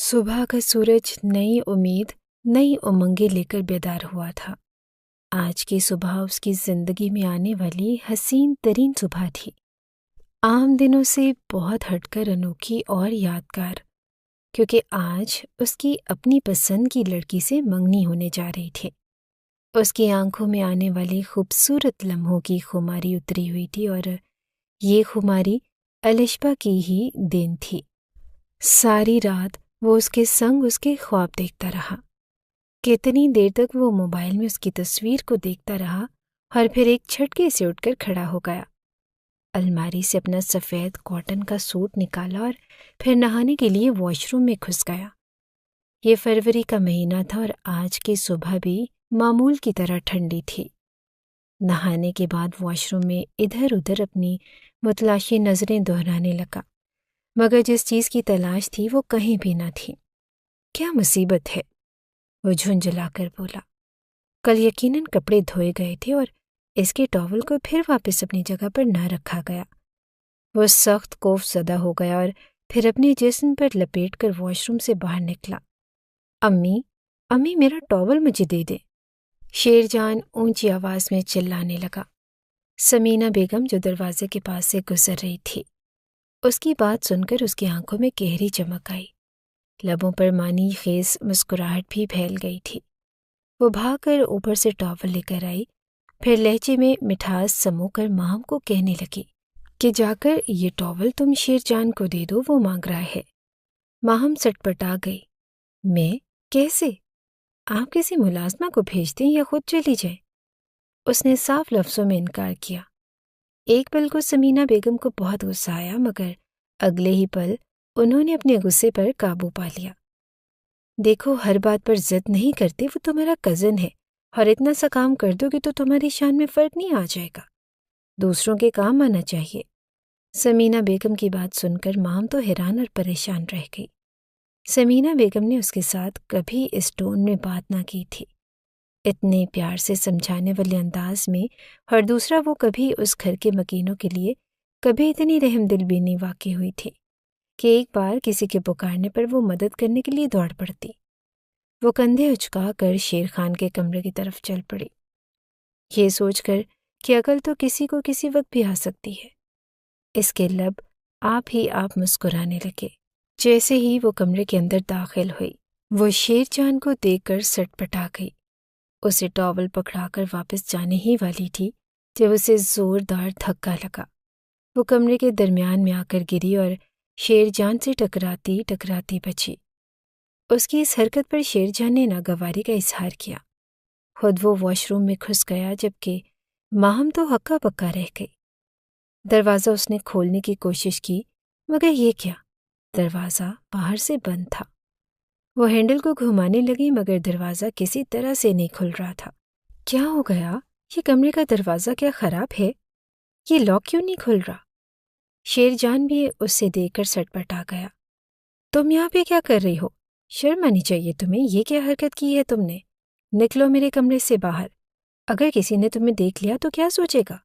صبح کا سورج نئی امید نئی امنگیں لے کر بیدار ہوا تھا۔ آج کی صبح اس کی زندگی میں آنے والی حسین ترین صبح تھی، عام دنوں سے بہت ہٹ کر انوکھی اور یادگار، کیونکہ آج اس کی اپنی پسند کی لڑکی سے منگنی ہونے جا رہی تھی۔ اس کی آنکھوں میں آنے والی خوبصورت لمحوں کی خماری اتری ہوئی تھی، اور یہ خماری الشبا کی ہی دین تھی۔ ساری رات وہ اس کے سنگ اس کے خواب دیکھتا رہا۔ کتنی دیر تک وہ موبائل میں اس کی تصویر کو دیکھتا رہا، اور پھر ایک جھٹکے سے اٹھ کر کھڑا ہو گیا۔ الماری سے اپنا سفید کاٹن کا سوٹ نکالا اور پھر نہانے کے لیے واش روم میں گھس گیا۔ یہ فروری کا مہینہ تھا اور آج کی صبح بھی معمول کی طرح ٹھنڈی تھی۔ نہانے کے بعد واش روم میں ادھر ادھر اپنی متلاشی نظریں دہرانے لگا، مگر جس چیز کی تلاش تھی وہ کہیں بھی نہ تھی۔ کیا مصیبت ہے، وہ جھنجھلا کر بولا۔ کل یقیناً کپڑے دھوئے گئے تھے اور اس کے ٹاول کو پھر واپس اپنی جگہ پر نہ رکھا گیا۔ وہ سخت خوف زدہ ہو گیا اور پھر اپنے جسم پر لپیٹ کر واش روم سے باہر نکلا۔ امی، امی میرا ٹاول مجھے دے دے، شیر جان اونچی آواز میں چلانے لگا۔ سمینہ بیگم جو دروازے کے پاس سے گزر رہی تھی، اس کی بات سن کر اس کی آنکھوں میں گہری چمک آئی، لبوں پر معنی خیز مسکراہٹ بھی پھیل گئی تھی۔ وہ بھاگ کر اوپر سے ٹاول لے کر آئی، پھر لہجے میں مٹھاس سمو کر ماہم کو کہنے لگی کہ جا کر یہ ٹاول تم شیر جان کو دے دو، وہ مانگ رہا ہے۔ ماہم سٹپٹا گئی۔ میں؟ کیسے؟ آپ کسی ملازمہ کو بھیج دیں یا خود چلی جائیں؟ اس نے صاف لفظوں میں انکار کیا۔ ایک پل کو سمینہ بیگم کو بہت غصہ آیا، مگر اگلے ہی پل انہوں نے اپنے غصے پر قابو پا لیا۔ دیکھو، ہر بات پر ضد نہیں کرتے، وہ تمہارا کزن ہے، اور اتنا سا کام کر دو گے تو تمہاری شان میں فرق نہیں آ جائے گا۔ دوسروں کے کام آنا چاہیے۔ سمینہ بیگم کی بات سن کر ماہم تو حیران اور پریشان رہ گئی۔ سمینہ بیگم نے اس کے ساتھ کبھی اس ٹون میں بات نہ کی تھی، اتنے پیار سے سمجھانے والے انداز میں، اور دوسرا وہ کبھی اس گھر کے مکینوں کے لیے کبھی اتنی رحم دل بھی نہیں واقع ہوئی تھی کہ ایک بار کسی کے پکارنے پر وہ مدد کرنے کے لیے دوڑ پڑتی۔ وہ کندھے اچکا کر شیر خان کے کمرے کی طرف چل پڑی، یہ سوچ کر کہ عقل تو کسی کو کسی وقت بھی آ سکتی ہے۔ اس کے لب آپ ہی آپ مسکرانے لگے۔ جیسے ہی وہ کمرے کے اندر داخل ہوئی، وہ شیر جان کو دیکھ کر سٹ پٹا گئی۔ اسے ٹاول پکڑا کر واپس جانے ہی والی تھی جب اسے زوردار دھکا لگا۔ وہ کمرے کے درمیان میں آ کر گری اور شیر جان سے ٹکراتی ٹکراتی بچی۔ اس کی اس حرکت پر شیر جان نے ناگواری کا اظہار کیا۔ خود وہ واش روم میں گھس گیا، جبکہ ماہم تو ہکا پکا رہ گئی۔ دروازہ اس نے کھولنے کی کوشش کی، مگر یہ کیا، دروازہ باہر سے بند تھا۔ وہ ہینڈل کو گھمانے لگی، مگر دروازہ کسی طرح سے نہیں کھل رہا تھا۔ کیا ہو گیا؟ یہ کمرے کا دروازہ کیا خراب ہے؟ یہ لاک کیوں نہیں کھل رہا؟ شیر جان بھی اس سے دیکھ کر سٹ پٹا گیا۔ تم یہاں پہ کیا کر رہی ہو؟ شرم آنی چاہیے تمہیں، یہ کیا حرکت کی ہے تم نے؟ نکلو میرے کمرے سے باہر، اگر کسی نے تمہیں دیکھ لیا تو کیا سوچے گا؟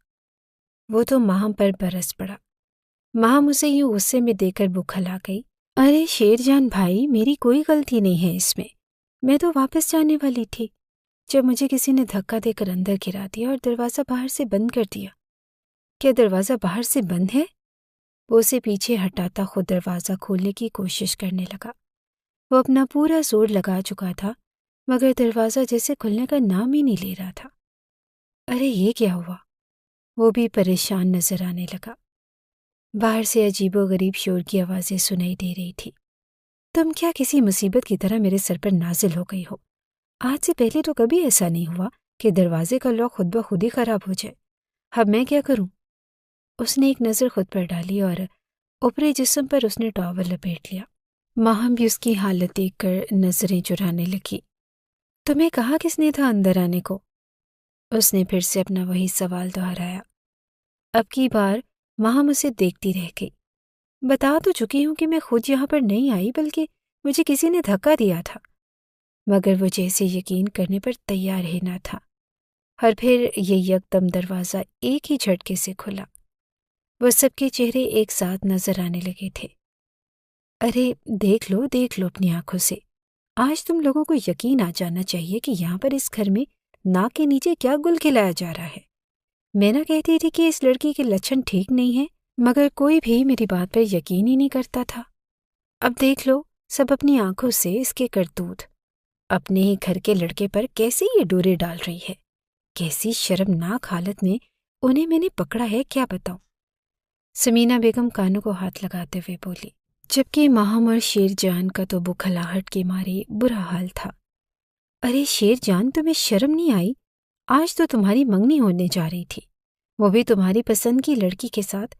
وہ تو ماہم پر برس پڑا۔ ماہم اسے یوں غصے میں دیکھ کر بکھلا گئی۔ ارے شیر جان بھائی، میری کوئی غلطی نہیں ہے اس میں تو واپس جانے والی تھی جب مجھے کسی نے دھکا دے کر اندر گرا دیا اور دروازہ باہر سے بند کر دیا۔ کیا دروازہ باہر سے بند ہے؟ وہ اسے پیچھے ہٹاتا خود دروازہ کھولنے کی کوشش کرنے لگا۔ وہ اپنا پورا زور لگا چکا تھا، مگر دروازہ جیسے کھلنے کا نام ہی نہیں لے رہا تھا۔ ارے یہ کیا ہوا؟ وہ بھی پریشان نظر آنے لگا۔ باہر سے عجیب و غریب شور کی آوازیں سنائی دے رہی تھی۔ تم کیا کسی مصیبت کی طرح میرے سر پر نازل ہو گئی ہو؟ آج سے پہلے تو کبھی ایسا نہیں ہوا کہ دروازے کا لاک خود بخود ہی خراب ہو جائے۔ اب میں کیا کروں؟ اس نے ایک نظر خود پر ڈالی اور اوپری جسم پر اس نے ٹاول لپیٹ لیا۔ ماہم بھی اس کی حالت دیکھ کر نظریں چرانے لگی۔ تمہیں کہا کس نے تھا اندر آنے کو؟ اس نے پھر سے اپنا وہی سوال دہرایا۔ اب کی بار ماہم اسے دیکھتی رہ گئی۔ بتا تو چکی ہوں کہ میں خود یہاں پر نہیں آئی، بلکہ مجھے کسی نے دھکا دیا تھا، مگر وہ جیسے یقین کرنے پر تیار ہی نہ تھا، اور پھر یہ یکدم دروازہ ایک ہی جھٹکے سے کھلا۔ وہ سب کے چہرے ایک ساتھ نظر آنے لگے تھے۔ ارے دیکھ لو اپنی آنکھوں سے، آج تم لوگوں کو یقین آ جانا چاہیے کہ یہاں پر اس گھر میں ناک کے نیچے کیا گل کھلایا جا رہا ہے۔ میں نہ کہتی تھی کہ اس لڑکی کے لچھن ٹھیک نہیں ہیں، مگر کوئی بھی میری بات پر یقین ہی نہیں کرتا تھا۔ اب دیکھ لو سب اپنی آنکھوں سے اس کے کرتوت، اپنے ہی گھر کے لڑکے پر کیسے یہ ڈورے ڈال رہی ہے، کیسی شرمناک حالت میں انہیں میں نے پکڑا ہے کیا بتاؤں۔ سمینہ بیگم کانوں کو ہاتھ لگاتے ہوئے بولی، جبکہ ماہم اور شیر جان کا تو بکھلاہٹ کے مارے برا حال تھا۔ ارے شیر جان، تمہیں شرم نہیں آئی؟ آج تو تمہاری منگنی ہونے جا رہی تھی، وہ بھی تمہاری پسند کی لڑکی کے ساتھ۔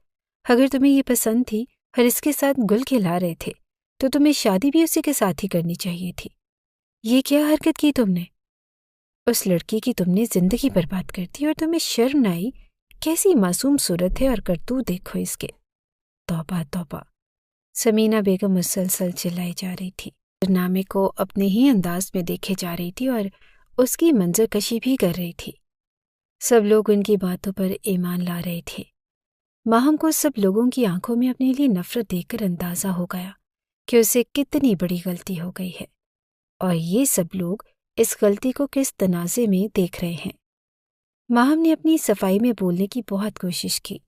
اگر تمہیں یہ پسند تھی اور اس کے ساتھ گل کھلا رہے تھے تو تمہیں شادی بھی اسی کے ساتھ ہی کرنی چاہیے تھی۔ یہ کیا حرکت کی تم نے؟ اس لڑکی کی تم نے زندگی برباد کر دی اور تمہیں شرم نہ آئی؟ کیسی معصوم صورت ہے اور کرتوت دیکھو اس کے۔ توبہ توبہ، سمینہ بیگم مسلسل چلائی جا رہی تھی، نامے کو اپنے ہی انداز میں دیکھے جا رہی تھی اور اس کی منظر کشی بھی کر رہی تھی۔ سب لوگ ان کی باتوں پر ایمان لا رہے تھے۔ ماہم کو سب لوگوں کی آنکھوں میں اپنے لیے نفرت دیکھ کر اندازہ ہو گیا کہ اسے کتنی بڑی غلطی ہو گئی ہے، اور یہ سب لوگ اس غلطی کو کس تنازع میں دیکھ رہے ہیں۔ ماہم نے اپنی صفائی میں بولنے کی بہت کوشش کی۔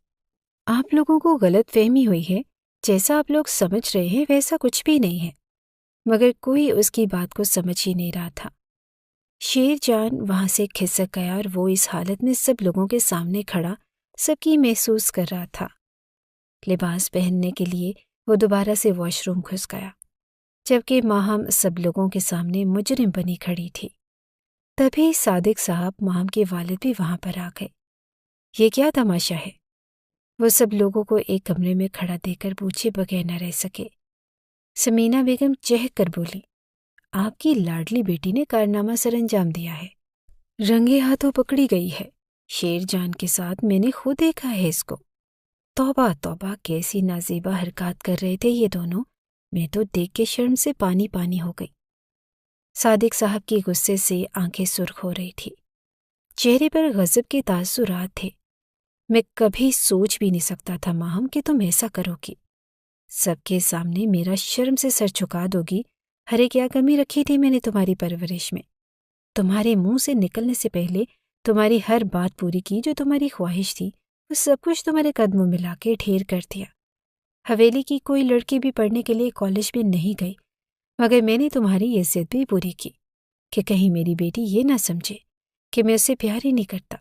آپ لوگوں کو غلط فہمی ہوئی ہے، جیسا آپ لوگ سمجھ رہے ہیں ویسا کچھ بھی نہیں ہے، مگر کوئی اس کی بات کو سمجھ ہی نہیں رہا تھا۔ شیر جان وہاں سے کھسک گیا اور وہ اس حالت میں سب لوگوں کے سامنے کھڑا سب کی محسوس کر رہا تھا۔ لباس پہننے کے لیے وہ دوبارہ سے واش روم گھس گیا، جبکہ ماہم سب لوگوں کے سامنے مجرم بنی کھڑی تھی۔ تبھی صادق صاحب ماہم کے والد بھی وہاں پر آ گئے۔ یہ کیا تماشا ہے؟ وہ سب لوگوں کو ایک کمرے میں کھڑا دیکھ کر پوچھے بغیر نہ رہ سکے۔ سمینہ بیگم چہک کر بولی، آپ کی لاڈلی بیٹی نے کارنامہ سر انجام دیا ہے، رنگے ہاتھوں پکڑی گئی ہے۔ شیر جان کے ساتھ میں نے خود دیکھا ہے اس کو۔ توبہ توبہ، کیسی نازیبا حرکات کر رہے تھے یہ دونوں، میں تو دیکھ کے شرم سے پانی پانی ہو گئی۔ صادق صاحب کی غصے سے آنکھیں سرخ ہو رہی تھی، چہرے پر غضب کے تاثرات تھے۔ میں کبھی سوچ بھی نہیں سکتا تھا ماہم کہ تم ایسا کرو گی، سب کے سامنے میرا شرم سے سر جھکا دو گی۔ ارے کیا کمی رکھی تھی میں نے تمہاری پرورش میں؟ تمہارے منہ سے نکلنے سے پہلے تمہاری ہر بات پوری کی، جو تمہاری خواہش تھی وہ سب کچھ تمہارے قدموں میں لا کے ڈھیر کر دیا۔ حویلی کی کوئی لڑکی بھی پڑھنے کے لیے کالج میں نہیں گئی، مگر میں نے تمہاری یہ ضد بھی پوری کی کہ کہیں میری بیٹی یہ نہ سمجھے کہ میں اسے پیار ہی نہیں کرتا۔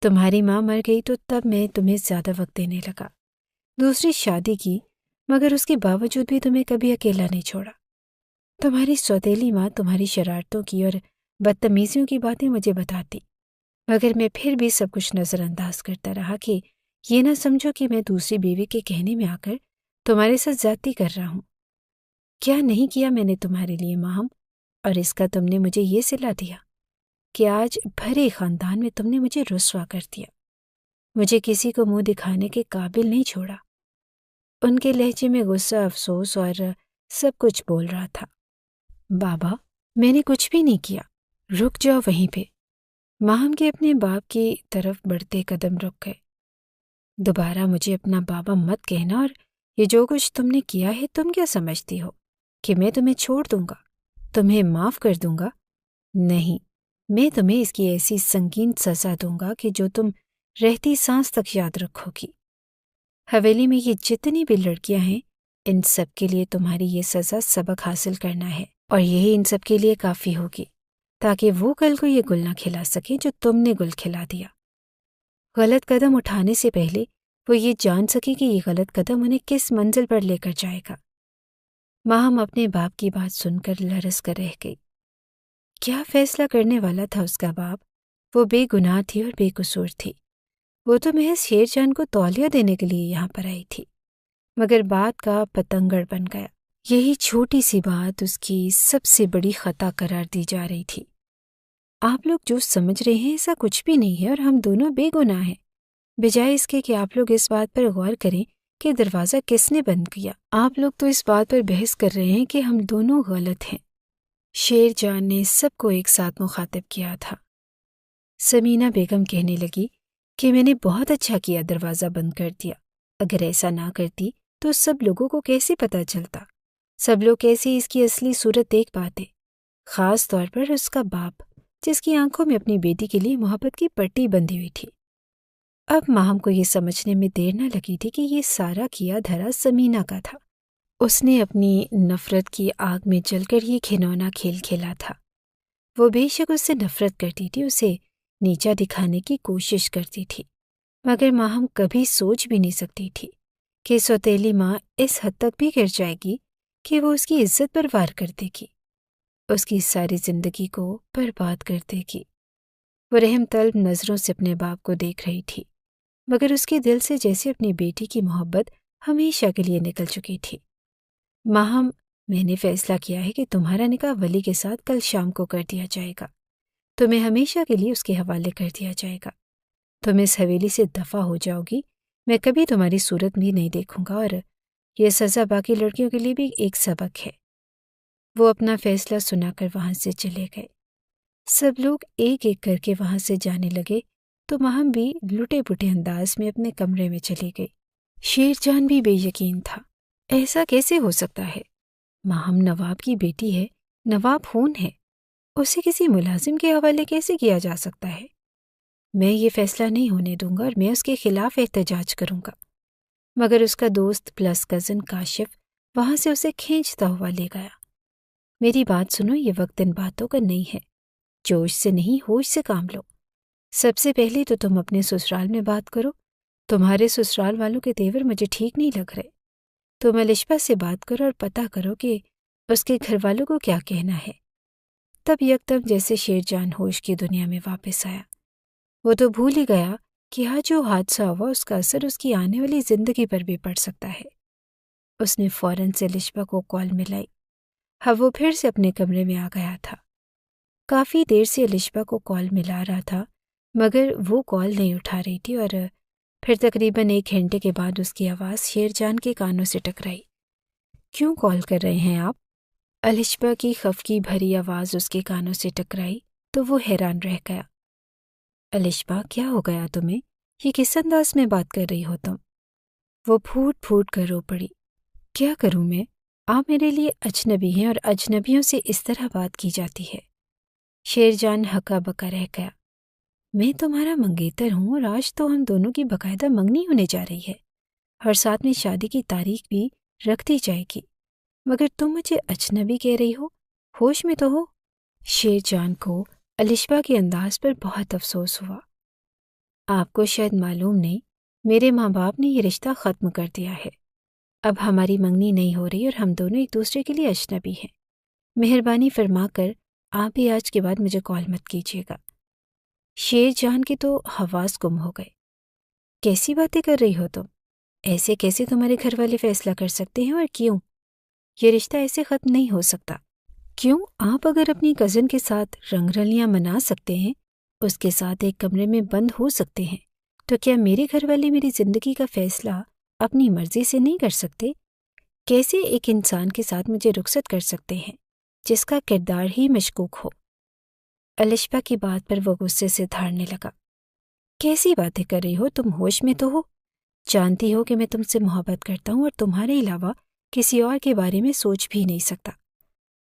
تمہاری ماں مر گئی تو تب میں تمہیں زیادہ وقت دینے لگا، دوسری شادی کی، مگر اس کے باوجود بھی تمہیں کبھی اکیلا نہیں چھوڑا۔ تمہاری سوتیلی ماں تمہاری شرارتوں کی اور بدتمیزیوں کی باتیں مجھے بتاتی، مگر میں پھر بھی سب کچھ نظر انداز کرتا رہا کہ یہ نہ سمجھو کہ میں دوسری بیوی کے کہنے میں آ کر تمہارے ساتھ زیادتی کر رہا ہوں۔ کیا نہیں کیا میں نے تمہارے لیے ماہم، اور اس کا تم نے مجھے یہ صلہ دیا کہ آج بھرے خاندان میں تم نے مجھے رسوا کر دیا، مجھے کسی کو منہ دکھانے کے قابل نہیں چھوڑا۔ ان کے لہجے میں غصہ، افسوس اور سب کچھ بول رہا تھا۔ بابا، میں نے کچھ بھی نہیں کیا، رک جاؤ وہیں پہ۔ ماہم کے اپنے باپ کی طرف بڑھتے قدم رک گئے۔ دوبارہ مجھے اپنا بابا مت کہنا، اور یہ جو کچھ تم نے کیا ہے تم کیا سمجھتی ہو کہ میں تمہیں چھوڑ دوں گا، تمہیں معاف کر دوں گا؟ نہیں، میں تمہیں اس کی ایسی سنگین سزا دوں گا کہ جو تم رہتی سانس تک یاد رکھو گی۔ حویلی میں یہ جتنی بھی لڑکیاں ہیں، ان سب کے لیے تمہاری یہ سزا سبق حاصل کرنا ہے، اور یہی ان سب کے لیے کافی ہوگی، تاکہ وہ کل کو یہ گل نہ کھلا سکیں جو تم نے گل کھلا دیا۔ غلط قدم اٹھانے سے پہلے وہ یہ جان سکے کہ یہ غلط قدم انہیں کس منزل پر لے کر جائے گا۔ ماہم اپنے باپ کی بات سن کر لرز کر رہ گئی۔ کیا فیصلہ کرنے والا تھا اس کا باپ؟ وہ بے گناہ تھی اور بے قصور تھی، وہ تو محض شیر جان کو تولیہ دینے کے لیے یہاں پر آئی تھی، مگر بات کا پتنگڑ بن گیا۔ یہی چھوٹی سی بات اس کی سب سے بڑی خطا قرار دی جا رہی تھی۔ آپ لوگ جو سمجھ رہے ہیں ایسا کچھ بھی نہیں ہے، اور ہم دونوں بے گناہ ہیں، بجائے اس کے کہ آپ لوگ اس بات پر غور کریں کہ دروازہ کس نے بند کیا۔ آپ لوگ تو اس بات پر بحث کر رہے ہیں کہ ہم دونوں غلط ہیں۔ شیر جان نے سب کو ایک ساتھ مخاطب کیا تھا۔ سمینہ بیگم کہنے لگی کہ میں نے بہت اچھا کیا دروازہ بند کر دیا، اگر ایسا نہ کرتی تو سب لوگوں کو کیسے پتہ چلتا سب لوگ کیسے اس کی اصلی صورت دیکھ پاتے، خاص طور پر اس کا باپ جس کی آنکھوں میں اپنی بیٹی کے لیے محبت کی پٹی بندھی ہوئی تھی۔ اب ماہم کو یہ سمجھنے میں دیر نہ لگی تھی کہ یہ سارا کیا دھرا سمینا کا تھا۔ اس نے اپنی نفرت کی آگ میں جل کر یہ گھنونا کھیل کھیلا تھا۔ وہ بے شک اس سے نفرت کرتی تھی، اسے نیچا دکھانے کی کوشش کرتی تھی، مگر ماہم کبھی سوچ بھی نہیں سکتی تھی کہ سوتیلی ماں اس حد تک بھی گر جائے گی کہ وہ اس کی عزت پر وار کر دے گی، اس کی ساری زندگی کو برباد کر دے گی۔ وہ رحم طلب نظروں سے اپنے باپ کو دیکھ رہی تھی، مگر اس کے دل سے جیسے اپنی بیٹی کی محبت ہمیشہ کے لیے نکل چکی تھی۔ ماہم، میں نے فیصلہ کیا ہے کہ تمہارا نکاح ولی کے ساتھ کل شام کو کر دیا جائے گا، تمہیں ہمیشہ کے لیے اس کے حوالے کر دیا جائے گا، تم اس حویلی سے دفع ہو جاؤ گی، میں کبھی تمہاری صورت بھی نہیں دیکھوں گا، اور یہ سزا باقی لڑکیوں کے لیے بھی ایک سبق ہے۔ وہ اپنا فیصلہ سنا کر وہاں سے چلے گئے۔ سب لوگ ایک ایک کر کے وہاں سے جانے لگے تو ماہم بھی لٹے پٹے انداز میں اپنے کمرے میں چلی گئی۔ شیر جان بھی بے یقین تھا، ایسا کیسے ہو سکتا ہے؟ ماہم نواب کی بیٹی ہے، نواب خون ہے، اسے کسی ملازم کے حوالے کیسے کیا جا سکتا ہے؟ میں یہ فیصلہ نہیں ہونے دوں گا اور میں اس کے خلاف احتجاج کروں گا۔ مگر اس کا دوست پلس کزن کاشف وہاں سے اسے کھینچتا ہوا لے گیا۔ میری بات سنو، یہ وقت ان باتوں کا نہیں ہے، جوش سے نہیں ہوش سے کام لو۔ سب سے پہلے تو تم اپنے سسرال میں بات کرو، تمہارے سسرال والوں کے تیور مجھے ٹھیک نہیں لگ رہے۔ تم الشبا سے بات کرو اور پتہ کرو کہ اس کے گھر والوں کو کیا کہنا ہے۔ تب یکدم جیسے شیر جان ہوش کی دنیا میں واپس آیا۔ وہ تو بھول ہی گیا کہ آج جو حادثہ ہوا اس کا اثر اس کی آنے والی زندگی پر بھی پڑ سکتا ہے۔ اس نے فوراً سے الشبا کو کال ملائی۔ اب وہ پھر سے اپنے کمرے میں آ گیا تھا۔ کافی دیر سے الشبا کو کال ملا رہا تھا، مگر وہ کال نہیں اٹھا رہی تھی، اور پھر تقریباً 1 گھنٹے کے بعد اس کی آواز شیر جان کے کانوں سے ٹکرائی۔ کیوں کال کر رہے ہیں آپ؟ الشبا کی خفگی بھری آواز اس کے کانوں سے ٹکرائی تو وہ حیران رہ گیا۔ الشبا، کیا ہو گیا تمہیں؟ یہ کس انداز میں بات کر رہی ہو تم؟ وہ پھوٹ پھوٹ کر رو پڑی۔ کیا کروں میں؟ آپ میرے لیے اجنبی ہیں اور اجنبیوں سے اس طرح بات کی جاتی ہے۔ شیر جان ہکا بکا رہ گیا۔ میں تمہارا منگیتر ہوں اور آج تو ہم دونوں کی باقاعدہ منگنی ہونے جا رہی ہے، اور ساتھ میں شادی کی تاریخ بھی رکھ دی جائے گی، مگر تم مجھے اجنبی کہہ رہی ہو؟ ہوش میں تو ہو؟ شیر جان کو الشبا کے انداز پر بہت افسوس ہوا۔ آپ کو شاید معلوم نہیں، میرے ماں باپ نے یہ رشتہ ختم کر دیا ہے۔ اب ہماری منگنی نہیں ہو رہی اور ہم دونوں ایک دوسرے کے لیے اجنبی ہیں۔ مہربانی فرما کر آپ بھی آج کے بعد مجھے کال مت کیجیے گا۔ شیر جان کے تو حواس گم ہو گئے۔ کیسی باتیں کر رہی ہو تم؟ ایسے کیسے تمہارے گھر والے فیصلہ کر سکتے ہیں، اور کیوں؟ یہ رشتہ ایسے ختم نہیں ہو سکتا۔ کیوں؟ آپ اگر اپنی کزن کے ساتھ رنگ رلیاں منا سکتے ہیں، اس کے ساتھ ایک کمرے میں بند ہو سکتے ہیں، تو کیا میرے گھر والے میری زندگی کا فیصلہ اپنی مرضی سے نہیں کر سکتے؟ کیسے ایک انسان کے ساتھ مجھے رخصت کر سکتے ہیں جس کا کردار ہی مشکوک ہو؟ الشبا کی بات پر وہ غصے سے دھاڑنے لگا۔ کیسی باتیں کر رہی ہو تم؟ ہوش میں تو ہو؟ جانتی ہو کہ میں تم سے محبت کرتا ہوں اور تمہارے علاوہ کسی اور کے بارے میں سوچ بھی نہیں سکتا،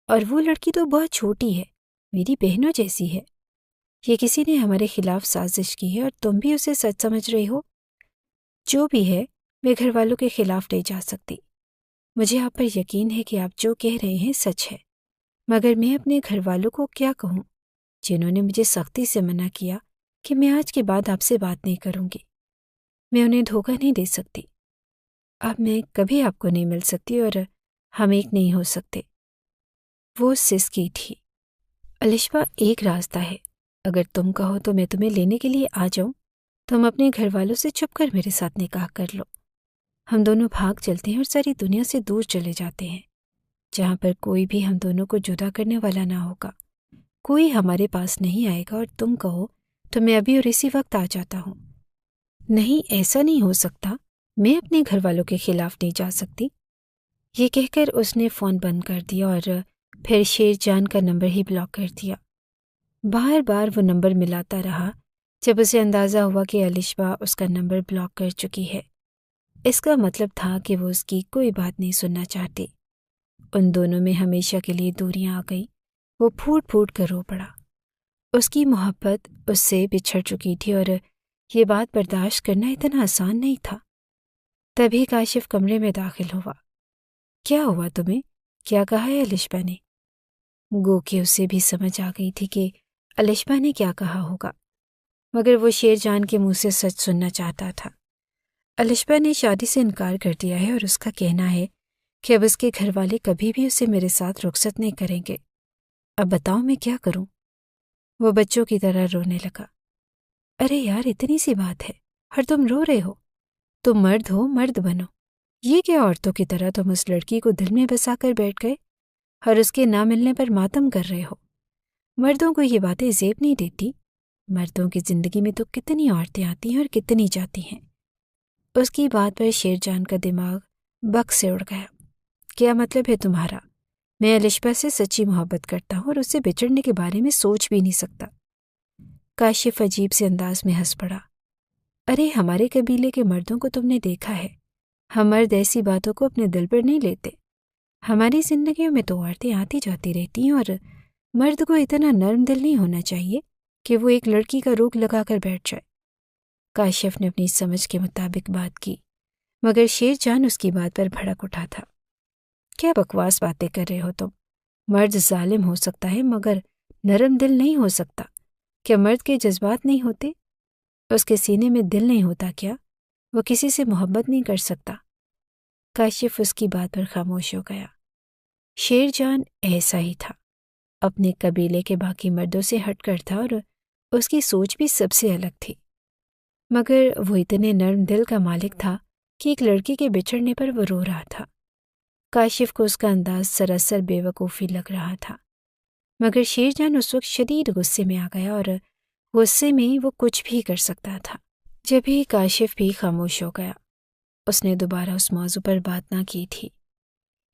اور وہ لڑکی تو بہت چھوٹی ہے، میری بہنوں جیسی ہے۔ یہ کسی نے ہمارے خلاف سازش کی ہے اور تم بھی اسے سچ سمجھ رہی ہو۔ جو بھی ہے، میں گھر والوں کے خلاف نہیں جا سکتی۔ مجھے آپ پر یقین ہے کہ آپ جو کہہ رہے ہیں سچ ہے، مگر میں اپنے گھر والوں کو کیا کہوں، جنہوں نے مجھے سختی سے منع کیا کہ میں آج کے بعد آپ سے بات نہیں کروں گی۔ میں انہیں دھوکہ نہیں دے سکتی۔ اب میں کبھی آپ کو نہیں مل سکتی اور ہم ایک نہیں ہو سکتے۔ وہ سسکی تھی۔ الشبا، ایک راستہ ہے، اگر تم کہو تو میں تمہیں لینے کے لیے آ جاؤں۔ تم اپنے گھر والوں سے چھپ کر میرے ساتھ نکاح کر لو، ہم دونوں بھاگ چلتے ہیں اور ساری دنیا سے دور چلے جاتے ہیں، جہاں پر کوئی بھی ہم دونوں کو جدا کرنے والا نہ ہوگا، کوئی ہمارے پاس نہیں آئے گا، اور تم کہو تو میں ابھی اور اسی وقت آ جاتا ہوں۔ نہیں، ایسا نہیں ہو سکتا، میں اپنے گھر والوں کے خلاف نہیں جا سکتی۔ یہ کہہ کر اس نے فون بند کر دیا اور پھر شیر جان کا نمبر ہی بلاک کر دیا۔ بار بار وہ نمبر ملاتا رہا جب اسے اندازہ ہوا کہ الشبا اس کا نمبر بلاک کر چکی ہے۔ اس کا مطلب تھا کہ وہ اس کی کوئی بات نہیں سننا چاہتی۔ ان دونوں میں ہمیشہ کے لیے دوریاں آ گئیں۔ وہ پھوٹ پھوٹ کر رو پڑا۔ اس کی محبت اس سے بچھڑ چکی تھی اور یہ بات برداشت کرنا اتنا آسان نہیں تھا۔ تبھی کاشف کمرے میں داخل ہوا۔ کیا ہوا تمہیں؟ کیا کہا ہے الشبا نے؟ گو کہ اسے بھی سمجھ آ گئی تھی کہ الشبا نے کیا کہا ہوگا، مگر وہ شیر جان کے منہ سے سچ سننا چاہتا تھا۔ الشبا نے شادی سے انکار کر دیا ہے اور اس کا کہنا ہے کہ اب اس کے گھر والے کبھی بھی اسے میرے ساتھ رخصت نہیں کریں گے۔ اب بتاؤ میں کیا کروں؟ وہ بچوں کی طرح رونے لگا۔ ارے یار، اتنی سی بات ہے اور تم رو رہے ہو؟ تم مرد ہو، مرد بنو۔ یہ کیا عورتوں کی طرح تم اس لڑکی کو دل میں بسا کر بیٹھ گئے اور اس کے نہ ملنے پر ماتم کر رہے ہو؟ مردوں کو یہ باتیں زیب نہیں دیتی۔ مردوں کی زندگی میں تو کتنی عورتیں آتی ہیں اور کتنی جاتی ہیں۔ اس کی بات پر شیر جان کا دماغ بک سے اڑ گیا۔ کیا مطلب ہے تمہارا؟ میں الشبا سے سچی محبت کرتا ہوں اور اس سے بچڑنے کے بارے میں سوچ بھی نہیں سکتا۔ کاشف عجیب سے انداز میں ہنس پڑا۔ ارے ہمارے قبیلے کے مردوں کو تم نے دیکھا ہے، ہم مرد ایسی باتوں کو اپنے دل پر نہیں لیتے۔ ہماری زندگیوں میں تو عورتیں آتی جاتی رہتی ہیں اور مرد کو اتنا نرم دل نہیں ہونا چاہیے کہ وہ ایک لڑکی کا روک لگا کر بیٹھ جائے۔ کاشف نے اپنی سمجھ کے مطابق بات کی، مگر شیر جان اس کی بات پر بھڑک اٹھا تھا۔ کیا بکواس باتیں کر رہے ہو تم؟ مرد ظالم ہو سکتا ہے مگر نرم دل نہیں ہو سکتا۔ کیا مرد کے جذبات نہیں ہوتے؟ اس کے سینے میں دل نہیں ہوتا کیا؟ وہ کسی سے محبت نہیں کر سکتا؟ کاشف اس کی بات پر خاموش ہو گیا۔ شیر جان ایسا ہی تھا، اپنے قبیلے کے باقی مردوں سے ہٹ کر تھا اور اس کی سوچ بھی سب سے الگ تھی، مگر وہ اتنے نرم دل کا مالک تھا کہ ایک لڑکی کے بچھڑنے پر وہ رو رہا تھا۔ کاشف کو اس کا انداز سراسر بے وقوفی لگ رہا تھا، مگر شیر جان اس وقت شدید غصے میں آ گیا اور غصے میں وہ کچھ بھی کر سکتا تھا۔ جب ہی کاشف بھی خاموش ہو گیا، اس نے دوبارہ اس موضوع پر بات نہ کی تھی۔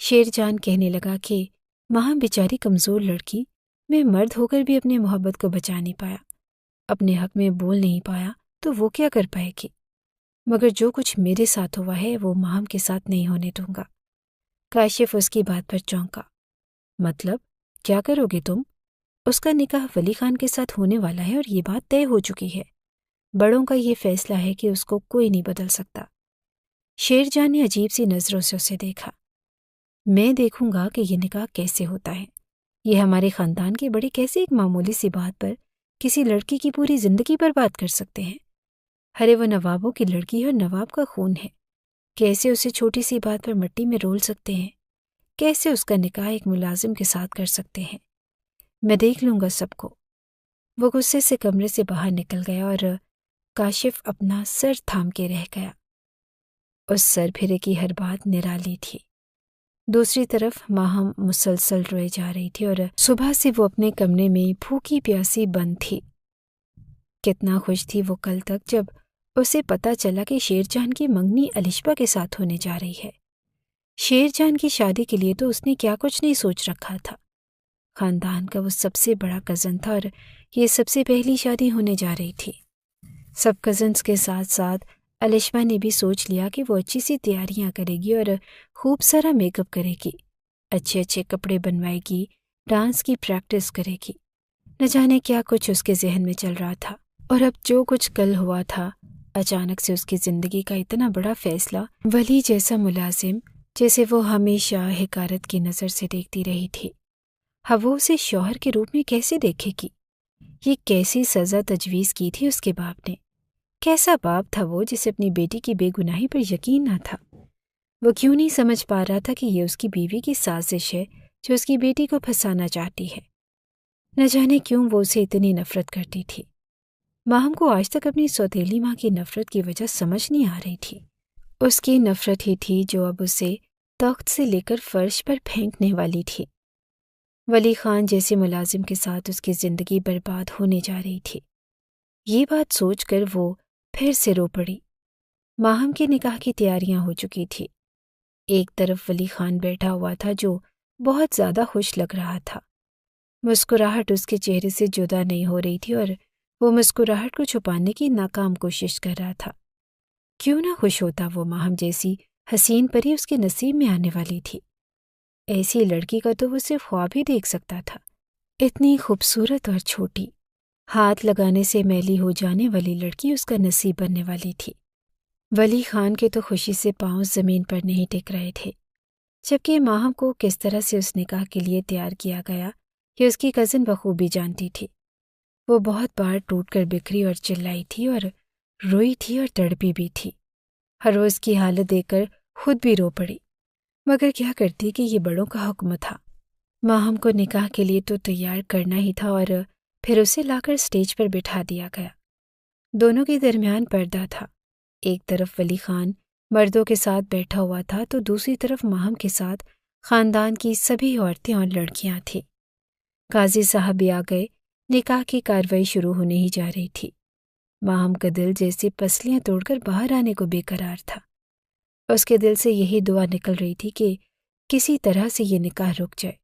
شیر جان کہنے لگا کہ وہاں بیچاری کمزور لڑکی، میں مرد ہو کر بھی اپنے محبت کو بچا نہیں پایا، اپنے حق میں بول نہیں پایا تو وہ کیا کر پائے گی؟ مگر جو کچھ میرے ساتھ ہوا ہے وہ ماہم کے ساتھ نہیں ہونے دوں گا۔ کاشف اس کی بات پر چونکا۔ مطلب کیا کرو گے تم؟ اس کا نکاح ولی خان کے ساتھ ہونے والا ہے اور یہ بات طے ہو چکی ہے۔ بڑوں کا یہ فیصلہ ہے کہ اس کو کوئی نہیں بدل سکتا۔ شیر جان نے عجیب سی نظروں سے اسے دیکھا۔ میں دیکھوں گا کہ یہ نکاح کیسے ہوتا ہے۔ یہ ہمارے خاندان کے بڑے کیسے ایک معمولی سی بات پر کسی لڑکی کی پوری زندگی برباد کر سکتے ہیں؟ ارے وہ نوابوں کی لڑکی ہے اور نواب کا خون ہے، کیسے اسے چھوٹی سی بات پر مٹی میں رول سکتے ہیں؟ کیسے اس کا نکاح ایک ملازم کے ساتھ کر سکتے ہیں؟ میں دیکھ لوں گا سب کو۔ وہ غصے سے کمرے سے باہر نکل گیا اور کاشف اپنا سر تھام کے رہ گیا۔ اس سر پھرے کی ہر بات نرالی تھی۔ دوسری طرف ماہم مسلسل روئے جا رہی تھی اور صبح سے وہ اپنے کمرے میں بھوکی پیاسی بند تھی۔ کتنا خوش تھی وہ کل تک جب اسے پتہ چلا کہ شیر جان کی منگنی الشبا کے ساتھ ہونے جا رہی ہے۔ شیر جان کی شادی کے لیے تو اس نے کیا کچھ نہیں سوچ رکھا تھا۔ خاندان کا وہ سب سے بڑا کزن تھا اور یہ سب سے پہلی شادی ہونے جا رہی تھی۔ سب کزنز کے ساتھ ساتھ الشبا نے بھی سوچ لیا کہ وہ اچھی سی تیاریاں کرے گی اور خوب سارا میک اپ کرے گی، اچھے اچھے کپڑے بنوائے گی، ڈانس کی پریکٹس کرے گی۔ نہ جانے کیا کچھ اس کے ذہن میں چل رہا تھا، اور اب جو کچھ کل ہوا تھا، اچانک سے اس کی زندگی کا اتنا بڑا فیصلہ ولی جیسا ملازم جیسے وہ ہمیشہ حقارت کی نظر سے دیکھتی رہی تھی، اب وہ اسے شوہر کے روپ میں کیسے دیکھے گی؟ یہ کیسی سزا تجویز کی تھی اس کے باپ نے؟ کیسا باپ تھا وہ جسے اپنی بیٹی کی بے گناہی پر یقین نہ تھا؟ وہ کیوں نہیں سمجھ پا رہا تھا کہ یہ اس کی بیوی کی سازش ہے جو اس کی بیٹی کو پھنسانا چاہتی ہے؟ نہ جانے کیوں وہ اسے اتنی نفرت کرتی تھی۔ ماہم کو آج تک اپنی سوتیلی ماں کی نفرت کی وجہ سمجھ نہیں آ رہی تھی۔ اس کی نفرت ہی تھی جو اب اسے تخت سے لے کر فرش پر پھینکنے والی تھی۔ ولی خان جیسے ملازم کے ساتھ اس کی زندگی برباد ہونے جا رہی تھی۔ یہ بات سوچ کر وہ پھر سے رو پڑی۔ ماہم کے نکاح کی تیاریاں ہو چکی تھی۔ ایک طرف ولی خان بیٹھا ہوا تھا جو بہت زیادہ خوش لگ رہا تھا۔ مسکراہٹ اس کے چہرے سے جدا نہیں ہو رہی تھی اور وہ مسکراہٹ کو چھپانے کی ناکام کوشش کر رہا تھا۔ کیوں نہ خوش ہوتا وہ ماہم جیسی حسین پری اس کے نصیب میں آنے والی تھی۔ ایسی لڑکی کا تو وہ صرف خواب ہی دیکھ سکتا تھا، اتنی خوبصورت اور چھوٹی، ہاتھ لگانے سے میلی ہو جانے والی لڑکی اس کا نصیب بننے والی تھی۔ ولی خان کے تو خوشی سے پاؤں زمین پر نہیں ٹک رہے تھے، جبکہ ماہم کو کس طرح سے اس نکاح کے لیے تیار کیا گیا یہ اس کی کزن بخوبی جانتی تھی۔ وہ بہت بار ٹوٹ کر بکھری اور چلائی تھی اور روئی تھی اور تڑپی بھی تھی۔ ہر روز کی حالت دیکھ کر خود بھی رو پڑی، مگر کیا کرتی کہ یہ بڑوں کا حکم تھا۔ ماہم کو نکاح کے لیے تو تیار کرنا ہی تھا اور پھر اسے لا کر اسٹیج پر بٹھا دیا گیا۔ دونوں کے درمیان پردہ تھا، ایک طرف ولی خان مردوں کے ساتھ بیٹھا ہوا تھا تو دوسری طرف ماہم کے ساتھ خاندان کی سبھی عورتیں اور لڑکیاں تھیں۔ قاضی صاحب بھی آ گئے، نکاح کی کارروائی شروع ہونے ہی جا رہی تھی۔ ماہم کا دل جیسے پسلیاں توڑ کر باہر آنے کو بے قرار تھا۔ اس کے دل سے یہی دعا نکل رہی تھی کہ کسی طرح سے یہ نکاح رک جائے،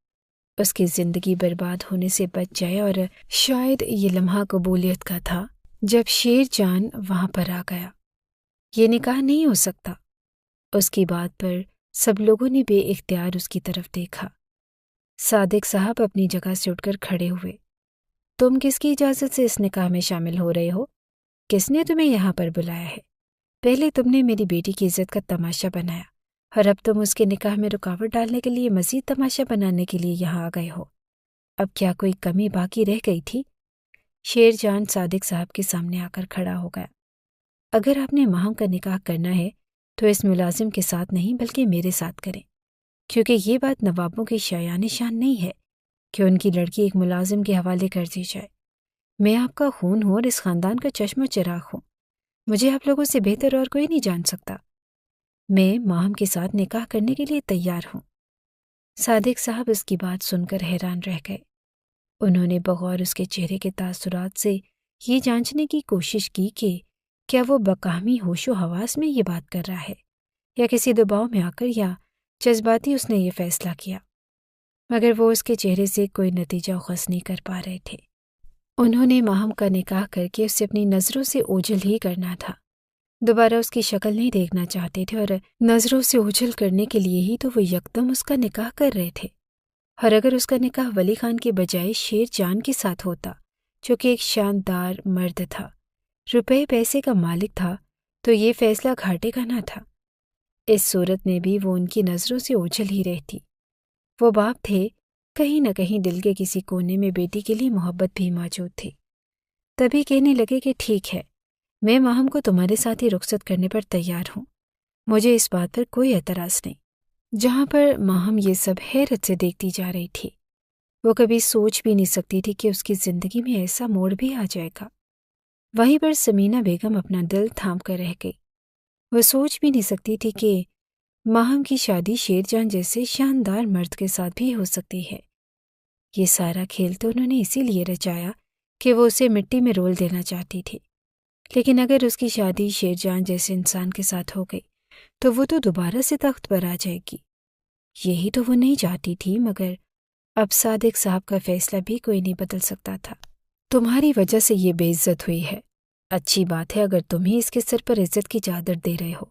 اس کی زندگی برباد ہونے سے بچ جائے، اور شاید یہ لمحہ قبولیت کا تھا جب شیر جان وہاں پر آ گیا۔ یہ نکاح نہیں ہو سکتا۔ اس کی بات پر سب لوگوں نے بے اختیار اس کی طرف دیکھا۔ صادق صاحب اپنی جگہ سے اٹھ کر کھڑے ہوئے۔ تم کس کی اجازت سے اس نکاح میں شامل ہو رہے ہو؟ کس نے تمہیں یہاں پر بلایا ہے؟ پہلے تم نے میری بیٹی کی عزت کا تماشا بنایا اور اب تم اس کے نکاح میں رکاوٹ ڈالنے کے لیے مزید تماشا بنانے کے لیے یہاں آ گئے ہو۔ اب کیا کوئی کمی باقی رہ گئی تھی؟ شیر جان صادق صاحب کے سامنے آ کر کھڑا ہو گیا۔ اگر آپ نے ماہم کا نکاح کرنا ہے تو اس ملازم کے ساتھ نہیں بلکہ میرے ساتھ کریں، کیونکہ یہ بات نوابوں کی شایان شان نہیں ہے کہ ان کی لڑکی ایک ملازم کے حوالے کر دی جائے۔ میں آپ کا خون ہوں اور اس خاندان کا چشم و چراغ ہوں، مجھے آپ لوگوں سے بہتر اور کوئی نہیں جان سکتا۔ میں ماہم کے ساتھ نکاح کرنے کے لیے تیار ہوں۔ صادق صاحب اس کی بات سن کر حیران رہ گئے۔ انہوں نے بغور اس کے چہرے کے تاثرات سے یہ جانچنے کی کوشش کی کہ کیا وہ بکامی ہوش و حواس میں یہ بات کر رہا ہے یا کسی دباؤ میں آ کر یا جذباتی اس نے یہ فیصلہ کیا، مگر وہ اس کے چہرے سے کوئی نتیجہ اخذ نہیں کر پا رہے تھے۔ انہوں نے ماہم کا نکاح کر کے اسے اپنی نظروں سے اوجھل ہی کرنا تھا، دوبارہ اس کی شکل نہیں دیکھنا چاہتے تھے، اور نظروں سے اوجھل کرنے کے لیے ہی تو وہ یکدم اس کا نکاح کر رہے تھے۔ اور اگر اس کا نکاح ولی خان کے بجائے شیر جان کے ساتھ ہوتا جو کہ ایک شاندار مرد تھا، روپے پیسے کا مالک تھا، تو یہ فیصلہ گھاٹے کا نہ تھا۔ اس صورت میں بھی وہ ان کی نظروں سے اوجھل ہی رہتی۔ وہ باپ تھے، کہیں نہ کہیں دل کے کسی کونے میں بیٹی کے لیے محبت بھی موجود تھی۔ تبھی کہنے لگے کہ ٹھیک ہے، میں ماہم کو تمہارے ساتھ ہی رخصت کرنے پر تیار ہوں، مجھے اس بات پر کوئی اعتراض نہیں۔ جہاں پر ماہم یہ سب حیرت سے دیکھتی جا رہی تھی، وہ کبھی سوچ بھی نہیں سکتی تھی کہ اس کی زندگی میں ایسا موڑ بھی آ جائے گا۔ وہیں پر سمینہ بیگم اپنا دل تھام کر رہ گئی۔ وہ سوچ بھی نہیں سکتی تھی کہ ماہم کی شادی شیر جان جیسے شاندار مرد کے ساتھ بھی ہو سکتی ہے۔ یہ سارا کھیل تو انہوں نے اسی لیے رچایا کہ وہ اسے مٹی میں رول دینا چاہتی تھی، لیکن اگر اس کی شادی شیر جان جیسے انسان کے ساتھ ہو گئی تو وہ تو دوبارہ سے تخت پر آ جائے گی۔ یہی تو وہ نہیں چاہتی تھی، مگر اب صادق صاحب کا فیصلہ بھی کوئی نہیں بدل سکتا تھا۔ تمہاری وجہ سے یہ بے عزت ہوئی ہے، اچھی بات ہے اگر تم ہی اس کے سر پر عزت کی چادر دے رہے ہو۔